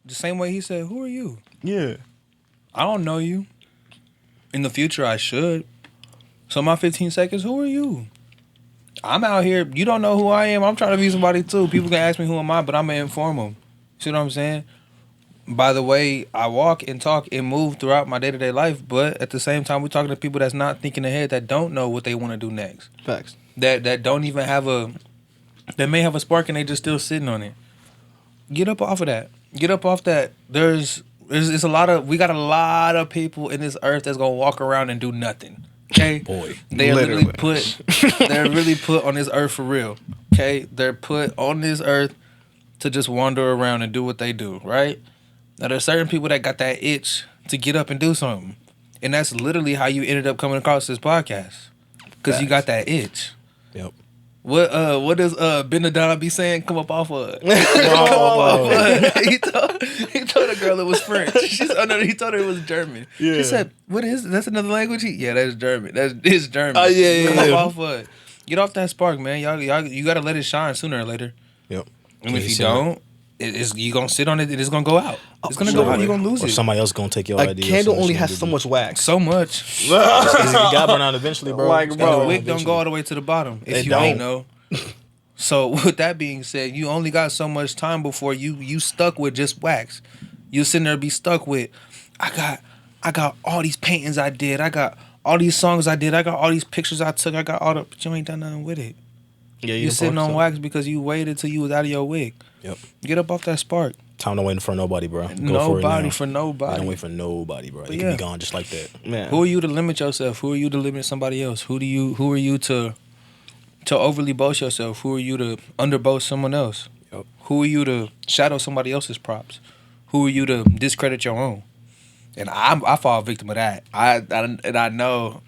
The same way he said, "Who are you?" Yeah, I don't know you. In the future, I should. So my 15 seconds. Who are you? I'm out here. You don't know who I am. I'm trying to be somebody too. People can ask me who am I, but I'm gonna inform them. See what I'm saying? By the way, I walk and talk and move throughout my day-to-day life, but at the same time, we're talking to people that's not thinking ahead, that don't know what they want to do next. Facts. That don't even have that may have a spark and they just still sitting on it. Get up off of that. Get up off that. It's we got a lot of people in this earth that's gonna walk around and do nothing. Okay? Boy. They're really put on this earth for real. Okay? They're put on this earth to just wander around and do what they do, right? Now, there's certain people that got that itch to get up and do something. And that's literally how you ended up coming across this podcast. Because you got that itch. Yep. What does Benadon be saying? Come up off of? He told a girl it was French. He told her it was German. Yeah. She said, "What is? That's another language?" Yeah, that's German. It's German. Oh yeah. Come up off of. Get off that spark, man. Y'all, you gotta let it shine sooner or later. Yep. And if you don't, you gonna sit on it and it's gonna go out. It's gonna go out. You're gonna lose or it. Somebody else gonna take your idea. A candle only has so much wax. So much. You got burn out eventually, bro. Like, bro. And the wick don't go all the way to the bottom. If you ain't know. So with that being said, you only got so much time before you stuck with just wax. You sitting there be stuck with, I got all these paintings I did. I got all these songs I did. I got all these pictures I took. I got all the, but you ain't done nothing with it. Yeah, you sitting on wax because you waited till you was out of your wig. Yep. Get up off that spark. Time to wait for nobody, bro. Go nobody for nobody. Don't wait for nobody, bro. It can be gone just like that. Man. Who are you to limit yourself? Who are you to limit somebody else? Who are you to overly boast yourself? Who are you to underboast someone else? Yep. Who are you to shadow somebody else's props? Who are you to discredit your own? And I fall victim of that. I know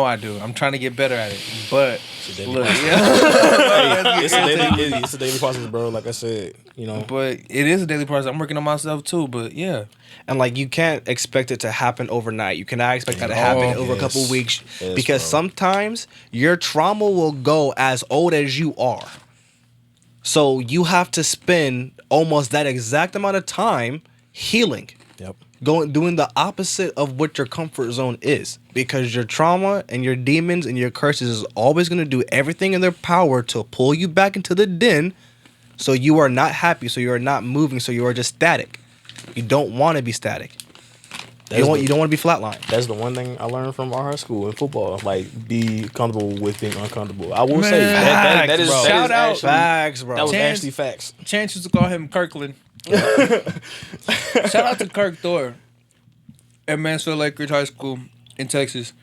I do. I'm trying to get better at it. But look, it's a daily process, bro. Like I said, you know. But it is a daily process. I'm working on myself too. But yeah. And like you can't expect it to happen overnight. You cannot expect that to happen over a couple of weeks because sometimes your trauma will go as old as you are. So you have to spend almost that exact amount of time healing. Yep. Doing the opposite of what your comfort zone is, because your trauma and your demons and your curses is always going to do everything in their power to pull you back into the den, so you are not happy, so you are not moving, so you are just static. You don't want to be static. You don't want to be flatlined. That's the one thing I learned from our high school in football. Like, be comfortable with being uncomfortable. I will say that is bro. that Shout is out. actually, Facts, bro. that was Chance- actually facts. Chance used to call him Kirkland. Shout out to Kirk Thor at Mansfield Lakers High School in Texas.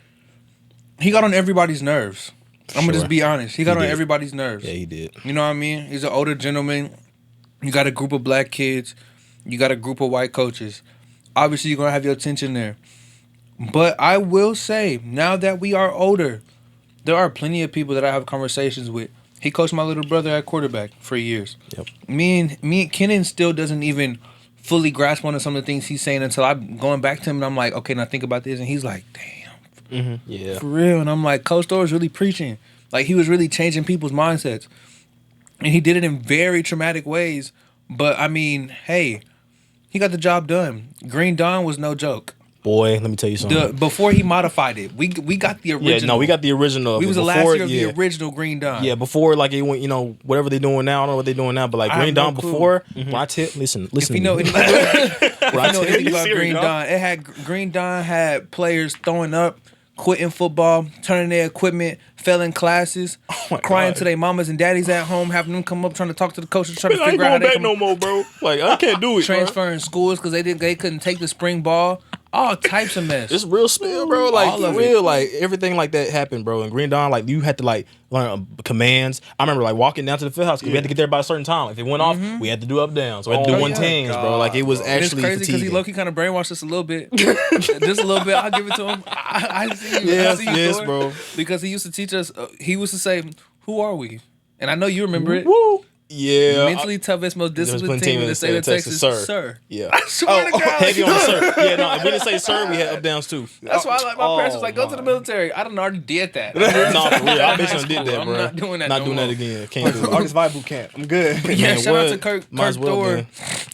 He got on everybody's nerves. I'm gonna just be honest. He got on did. everybody's nerves. Yeah, he did. You know what I mean? He's an older gentleman. You got a group of black kids. You got a group of white coaches. Obviously, you're gonna have your attention there. But I will say, now that we are older, there are plenty of people that I have conversations with. He coached my little brother at quarterback for years. Yep. Me and Kenan still doesn't even fully grasp one of some of the things he's saying until I'm going back to him and I'm like, okay, now think about this. And he's like, damn, Yeah. for real. And I'm like, Coach Thor was really preaching. Like, he was really changing people's mindsets. And he did it in very traumatic ways. But, I mean, hey, he got the job done. Green Dawn was no joke. Boy, let me tell you something. Before he modified it, we got the original. Yeah, no, we got the original. We was the before, last year of the original Green Dawn. Yeah, before like it went, whatever they doing now, I don't know what they doing now, but like I have Green no Dawn clue. before, when I listen. If you know to me. anything, if you know anything about Serious, Green dog? Dawn, it had Green Dawn had players throwing up, quitting football, turning their equipment, failing classes, crying to their mamas and daddies at home, having them come up trying to talk to the coaches, trying to I ain't figure out how going they back come no more, bro. Like I can't do it. transferring schools because they couldn't take the spring ball. All types of mess. It's real spill, bro. Like All of for real, it. like everything like that happened, bro. In Green Dawn, like you had to like learn commands. I remember like walking down to the field house because we had to get there by a certain time. If it went off, we had to do up downs. So we had to do Oh, one yeah. tens, bro. Like it was And it's actually crazy because he fatiguing. low-key kind of brainwashed us a little bit. Just a little bit. I'll give it to him. I see you. Yes, I see you, yes, Thor. bro. Because he used to teach us, he used to say, who are we? And I know you remember it. Woo. Yeah. Mentally toughest, most disciplined team in the state of Texas. Sir. Yeah. I swear to God. Heavy on the sir. Yeah, no, if we didn't say sir, we had up downs too. That's why I like my parents was like, go to the military. I done already did that. No, for real. I In bet high you did that, school. bro. I'm not doing that Not no doing more. that again. Can't do it. Artist Vibe Boot Camp. I'm good. Yeah, Man, shout out what? to Kirk Might as well, Thor man.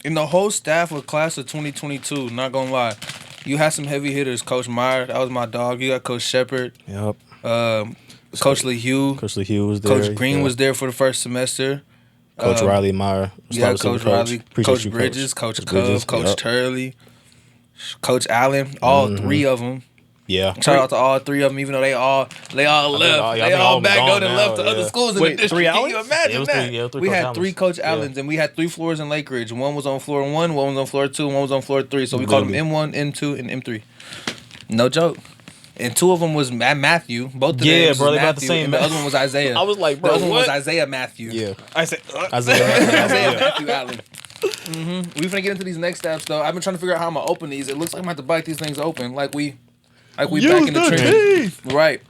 and the whole staff of class of 2022. Not gonna lie, you had some heavy hitters. Coach Meyer, that was my dog. You got Coach Shepard, Yep. Coach LeHue, Coach LeHue was there. Coach Green yeah. was there for the first semester. Coach Riley Meyer. Yeah, Started Coach to Riley, Appreciate Coach you, Bridges, Coach Bridges, Cove, Coach yep. Turley, Coach Allen. All three of them. Yeah. Shout out to all three of them, even though they all left. They think all all back gone out and now, left to yeah. other schools in Wait, the district. three Can Allens? you imagine It was that? three- yeah, three we Coach had Allens. three Coach Yeah. Allens, and we had 3 floors in Lake Ridge. One was on floor 1, one was on floor 2, one was on floor 3. So we called them Literally. M1, M2, and M3. No joke. And 2 of them was Matthew. Both of Yeah, them bro, was they got the Matthew, same and the ma- other one was Isaiah. I was like, bro, the other one was what? Isaiah Matthew. Yeah. I said, Isaiah. Isaiah Yeah. Matthew Allen. We finna get into these next steps though. I've been trying to figure out how I'm gonna open these. It looks like I'm gonna have to bite these things open, like we back in the trenches. Right.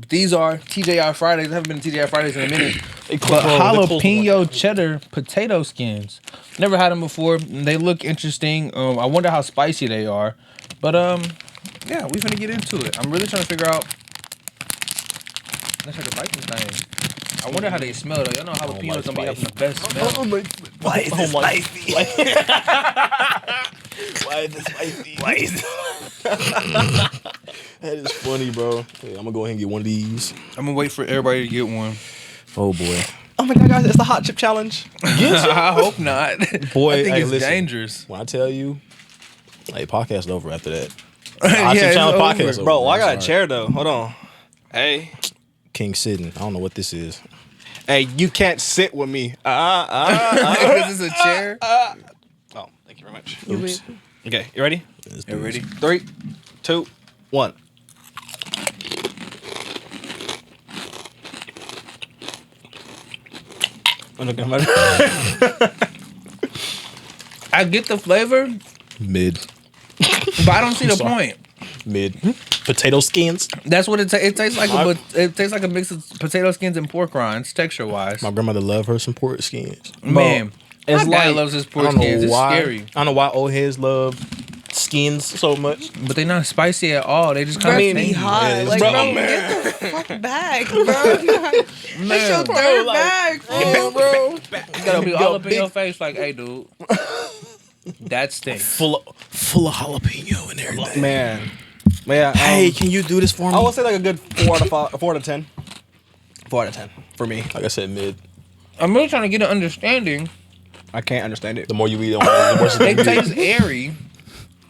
These are TJI Fridays. I haven't been to TJI Fridays in a minute. But jalapeno cheddar potato skins. Never had them before. They look interesting. I wonder how spicy they are. But yeah, we finna get into it. I'm really trying to figure out. Let's try to bite these things. I wonder how they smell though. Y'all know jalapenos don't be having the best smell. why is this spicy? Why is this spicy? Why is That is funny, bro. Hey, I'm gonna go ahead and get one of these. I'm gonna wait for everybody to get one. Oh boy. Oh my God, guys, it's the hot chip challenge. I hope not. Boy, I think hey, it's listen. dangerous. When I tell you, hey, podcast over after that. Yeah, Chip it's Challenge over. podcast over. Bro, I got a Sorry. chair though. Hold on. Hey. King sitting. I don't know what this is. Hey, you can't sit with me. Because it's a chair. Oh, thank you very much. Oops. Okay, you ready? You ready? 3, 2, 1. I'm looking at I get the flavor, Mid. but I don't see the sorry. point. Mid. Potato skins. That's what it tastes. It tastes like it tastes like a mix of potato skins and pork rinds, texture wise. My grandmother loved her some pork skins. Man, it's my dad like- loves his I pork don't know skins. It's why. scary, I don't know why old heads love skins so much. but they're not spicy at all. They just kind Bro, of be hot. yeah, Like, bro, bro, man. get the fuck back, bro. That's your third bag, bro. bro. You gotta be all up in your face, like, hey, dude. That stinks. Full of jalapeno and everything. Man. Yeah. Hey, can you do this for me? I would say like a good 4 out of 10. 4 out of 10 for me. Like I said, mid. I'm really trying to get an understanding. I can't understand it. The more you eat, the worse They it taste airy.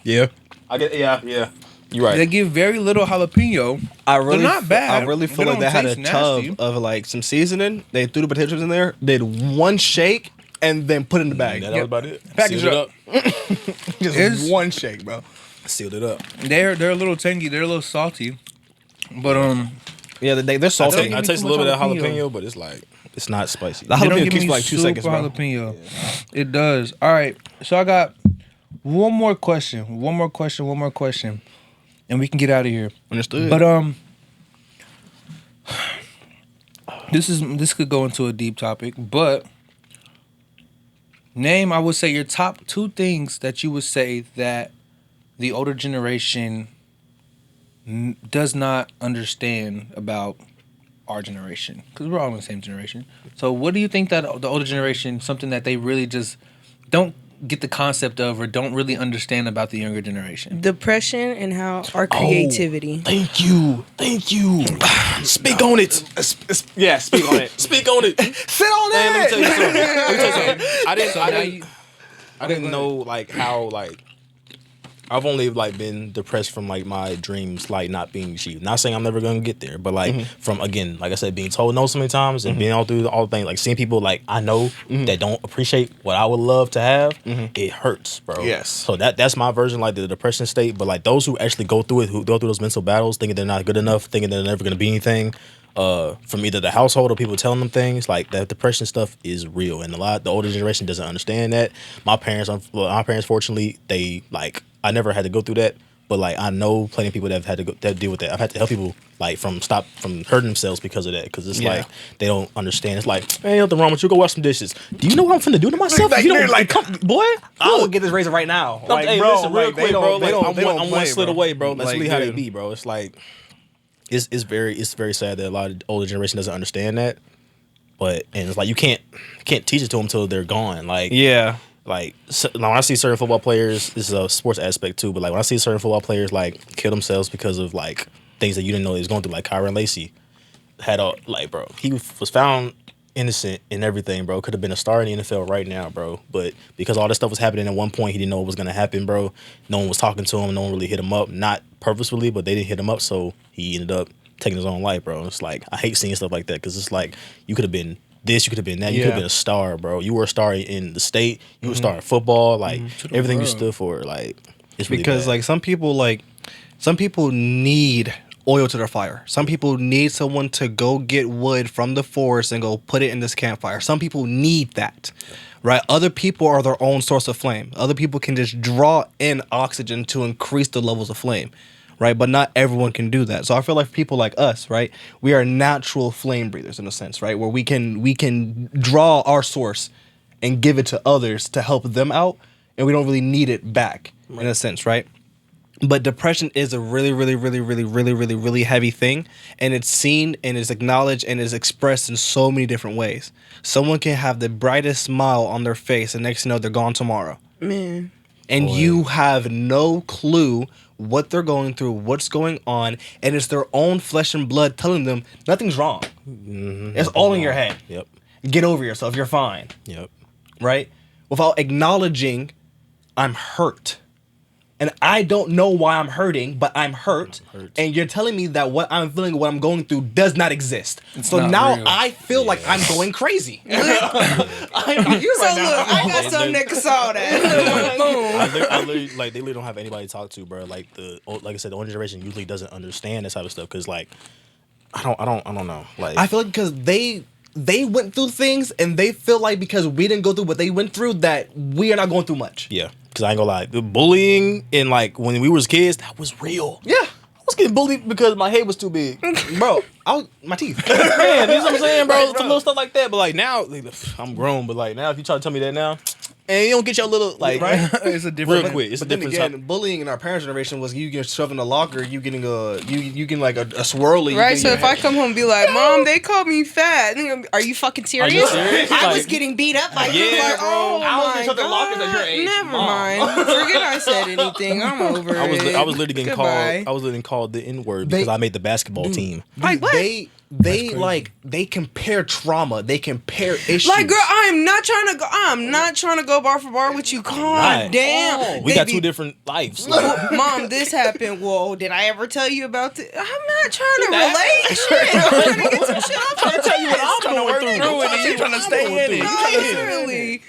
Yeah. Yeah. You're right. They give very little jalapeno. They're not bad. I really feel They like they don't had a taste tub nasty. of like some seasoning. They threw the potato chips in there, did one shake, and then put it in the bag. That was about it. Package Sealed up. Just It's- one shake, bro. Sealed it up. They're a little tangy. They're a little salty. But Yeah, they're Don't salty. give I me taste too a little bit of much jalapeno, but it's like it's not spicy. The they don't jalapeno give keeps me for like 2 super seconds, bro. jalapeno. It does. All right. So I got one more question, and we can get out of here. Understood. But this could go into a deep topic, but name, I would say, your top 2 things that you would say that the older generation does not understand about our generation, because we're all in the same generation. So what do you think that the older generation, something that they really just don't get the concept of or don't really understand about the younger generation? Depression and how our creativity. Thank you. Speak on it. Yeah, speak on it. Speak on it. Sit on Hey, let me tell you it. something. I didn't know like how like I've only like been depressed from like my dreams like not being achieved. Not saying I'm never gonna get there, but like from again, like I said, being told no so many times and being all through all the things, like seeing people like I know that don't appreciate what I would love to have, it hurts, bro. Yes. So that's my version, like the depression state. But like those who actually go through it, who go through those mental battles, thinking they're not good enough, thinking they're never gonna be anything. From either the household or people telling them things, like that depression stuff is real, and the older generation doesn't understand that. My parents, fortunately, they like I never had to go through that, but like I know plenty of people that have had to that deal with that. I've had to help people like from hurting themselves because of that, because it's like they don't understand. It's like, hey, nothing wrong with you. Go wash some dishes. Do you know what I'm finna do to myself? Like, You don't they're like, boy. I will get this razor right now. Like, Hey, bro, listen, real like, quick, they bro. don't, Like, they don't I'm play, one slit away, bro. That's Like, really how they dude. be, bro. It's like it's very sad that a lot of older generation doesn't understand that. But and it's like you can't teach it to them until they're gone. Like Yeah. like when I see certain football players, this is a sports aspect too. But like when I see certain football players like kill themselves because of like things that you didn't know they was going through, like Kyron Lacey had a like, bro, he was found innocent and everything, bro. Could have been a star in the NFL right now, bro. But because all this stuff was happening at one point, he didn't know what was gonna happen, bro. No one was talking to him. No one really hit him up, not purposefully, but they didn't hit him up, so he ended up taking his own life, bro. It's like I hate seeing stuff like that because it's like you could have been this, you could have been that, you could have been a star, bro. You were a star in the state, you were a star in football, like everything you stood for, like it's really Because bad. like some people need oil to their fire. Some people need someone to go get wood from the forest and go put it in this campfire. Some people need that. Right? Other people are their own source of flame. Other people can just draw in oxygen to increase the levels of flame. Right? But not everyone can do that. So I feel like people like us, right? We are natural flame breathers in a sense, right? Where we can draw our source and give it to others to help them out, and we don't really need it back in a sense, right? But depression is a really, really, really, really, really, really, really heavy thing. And it's seen and is acknowledged and is expressed in so many different ways. Someone can have the brightest smile on their face and next thing you know, they're gone tomorrow. Man. And you have no clue what they're going through, what's going on. And it's their own flesh and blood telling them nothing's wrong. It's all in your head. Yep. Get over yourself. You're fine. Yep. Right? Without acknowledging I'm hurt. And I don't know why I'm hurting, but I'm hurt. And you're telling me that what I'm feeling, what I'm going through does not exist. So not now real. I feel like I'm going crazy. I'm here right So now. look, I got something that can solve that. Boom. I literally, like, they literally don't have anybody to talk to, bro. Like like I said, the older generation usually doesn't understand this type of stuff because, like, I don't know. Like, I feel like because they went through things and they feel like because we didn't go through what they went through that we are not going through much. yeah, because I ain't gonna lie, the bullying and like when we was kids, that was real. Yeah. I was getting bullied because my head was too big. Bro, my teeth. Man, you know what I'm saying, bro? Some little stuff like that. But like now, like, I'm grown. But like now, if you try to tell me that now, and you don't get your little like Right? It's a different. real quick. It's a But then different again, bullying in our parents' generation was you get shoved in a locker, you getting like a swirly. you Right, getting so your if I head- come home and be like, "Mom, they called me fat," and are you fucking serious? serious? I was Like- getting beat up by you. Yeah, Like, bro. oh I was my in something god. lockers at your age. Never Mom. mind. Forget I said anything. I'm over I was it. I was literally getting Goodbye. called the N word because I made the basketball team. Like, what? They like they compare trauma, they compare issues. Like, girl, I'm not trying to go bar for bar with you. God Right. damn. We got They two be- different lives. Well, Mom, this happened. Whoa, did I ever tell you about this? I'm not trying to relate. Shit, I'm trying to get some shit off. I'll tell you what I'm going through. it, and you trying to stay in it. No, literally.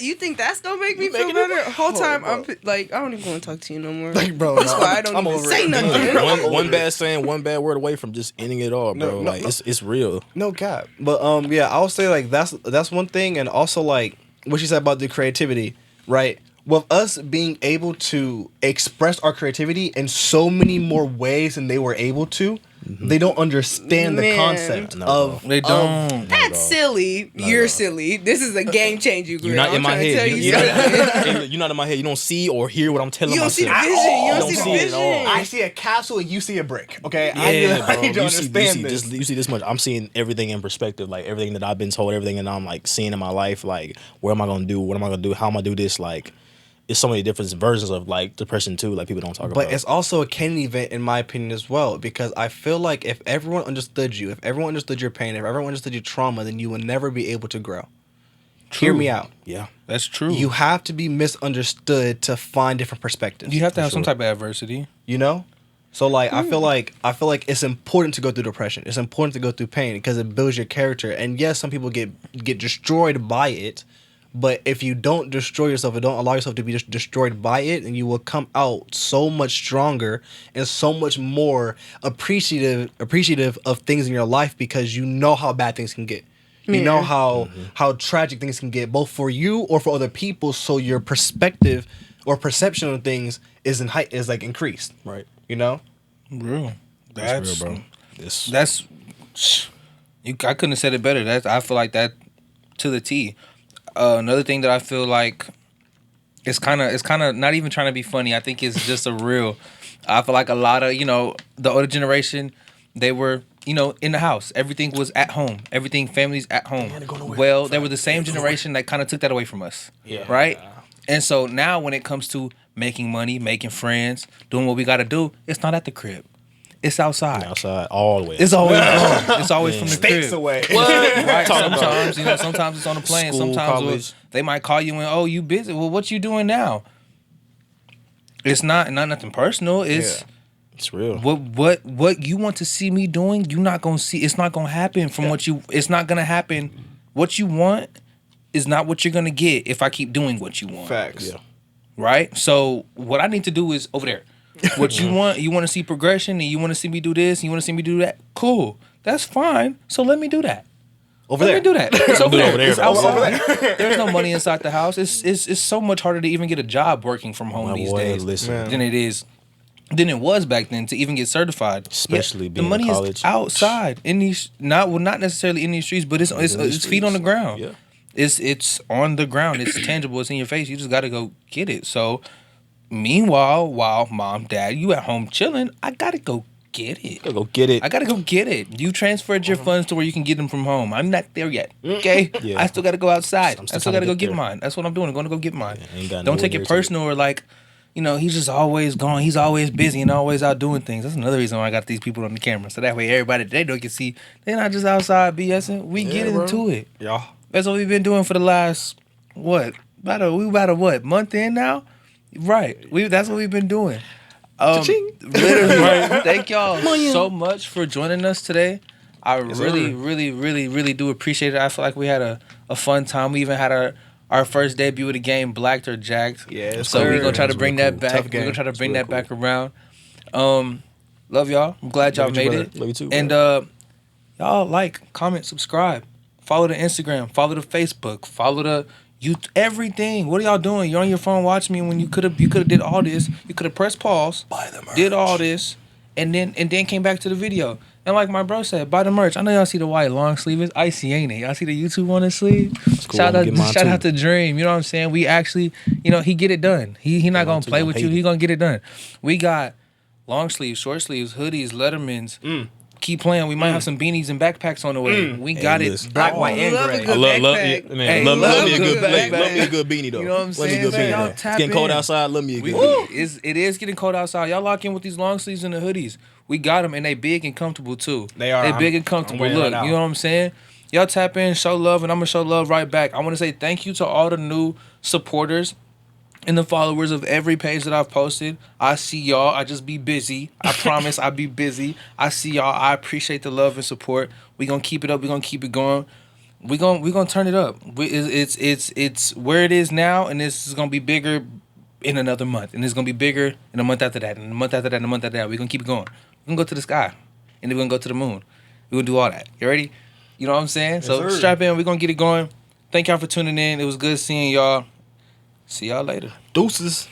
You think that's gonna make me feel making it better? The whole time bro. I'm like, I don't even want to talk to you no more. Like, bro, That's no, why I don't I'm even over say it. nothing. One bad saying, one bad word away from just ending it all, bro. No, like no. it's real. No cap. But yeah, I'll say like that's one thing, and also like what you said about the creativity, right? With us being able to express our creativity in so many more ways than they were able to, they don't understand the Man. concept No, of They don't. That's silly. You're silly. This is a game changer. You're not in my head. You You're not in my head. You don't see or hear what I'm telling don't see the myself. vision. You You don't see the it at all. vision. I see a capsule and you see a brick. Okay, Yeah, I bro. need to You see understand this. you see this much. I'm seeing everything in perspective, like everything that I've been told, everything that I'm like seeing in my life. Like, where am I gonna do? What am I gonna do? How am I gonna do this? Like, it's so many different versions of like depression too. Like people don't talk about. But it's also a canon event, in my opinion, as well, because I feel like if everyone understood you, if everyone understood your pain, if everyone understood your trauma, then you would never be able to grow. Hear me out. Yeah. That's true. You have to be misunderstood to find different perspectives. You have to have some type of adversity. You know? So like I feel like it's important to go through depression. It's important to go through pain because it builds your character. And yes, some people get destroyed by it, but if you don't destroy yourself and don't allow yourself to be destroyed by it, then you will come out so much stronger and so much more appreciative of things in your life because you know how bad things can get. You know how tragic things can get, both for you or for other people. So your perspective or perception of things is like increased. Right. You know. Real. That's real, bro. That's. I couldn't have said it better. I feel like that to the T. Another thing that I feel like it's kind of not even trying to be funny. I think it's just a real. I feel like a lot of the older generation, they were in the house. Everything was at home. Everything families at home. Well, they were the same generation that kind of took that away from us. Yeah. Right. And so now when it comes to making money, making friends, doing what we got to do, it's not at the crib. It's outside. Outside all the way. It's always it's always from the States crib. away. Right. Sometimes it's on the plane. School, Sometimes college. they might call you and you busy. Well, what you doing now? It's not nothing personal. It's It's real. what you want to see me doing. You're not gonna see. It's not gonna happen from what you. It's not gonna happen. What you want is not what you're gonna get if I keep doing what you want. Facts. Yeah. Right. So what I need to do is over there. What you want to see progression, and you want to see me do this, and you want to see me do that. Cool. That's fine. So let me do that. Over Let there. me do that. It's over there. It's Over outside. There's no money inside the house. It's so much harder to even get a job working from home My these boy, days listen. than it was back then to even get certified. Especially the being in money college. is outside in these not necessarily in these streets, but it's feet on the ground. Yeah. It's on the ground. It's tangible. It's in your face. You just got to go get it. So meanwhile, while mom, dad, you at home chilling, I got to go get it. Go get it. I gotta go get it. You transferred your funds to where you can get them from home. I'm not there yet. Okay, Yeah. I still gotta go outside. I'm I still still trying gotta to go get get there. mine. That's what I'm doing. I'm gonna go get mine. Ain't got Don't nowhere take near it to personal or like, he's just always gone. He's always busy and always out doing things. That's another reason why I got these people on the camera. So that way everybody they don't can see they're not just outside BSing. We get into it. Yeah. That's what we've been doing for the last about a month in now? Right. That's what we've been doing. Literally, thank y'all so much for joining us today. I really do appreciate it. I feel like we had a fun time. We even had our first debut of the game, Blacked or Jacked. Yeah, so we're gonna try to It's bring real that cool. back. Tough We're game. gonna try to bring real that back around. Love y'all. I'm glad y'all Love you, made brother. it. Love you too, And y'all like, comment, subscribe, follow the Instagram, follow the Facebook, follow the everything. What are y'all doing? You're on your phone watching me when you could have did all this. You could have pressed pause, did all this, and then came back to the video. And like my bro said, buy the merch. I know y'all see the white long sleeve. It's icy, ain't it? Y'all see the YouTube on the sleeve? Cool. Shout out to Dream. You know what I'm saying? We actually, he get it done. He not gonna play with you. He gonna get it done. We got long sleeves, short sleeves, hoodies, Lettermans. Keep playing. We might have some beanies and backpacks on the way. We got it. Black, white, and gray. Love me a good beanie though. You know what I'm saying? It's getting cold outside. Love me a good beanie. It is getting cold outside. Y'all lock in with these long sleeves and the hoodies. We got them, and they big and comfortable too. They are. They big and comfortable. Look, you know what I'm saying? Y'all tap in, show love, and I'm gonna show love right back. I want to say thank you to all the new supporters and the followers of every page that I've posted. I see y'all. I just be busy. I promise I be busy. I see y'all. I appreciate the love and support. We gonna keep it up. We gonna keep it going. We gonna turn it up. It's where it is now, and this is gonna be bigger in another month, and it's gonna be bigger in a month after that, and a month after that, and a month after that. We gonna keep it going. We gonna go to the sky, and then we're gonna go to the moon. We gonna do all that. You ready? You know what I'm saying? Yes, so strap in. We're gonna get it going. Thank y'all for tuning in. It was good seeing y'all. See y'all later. Deuces.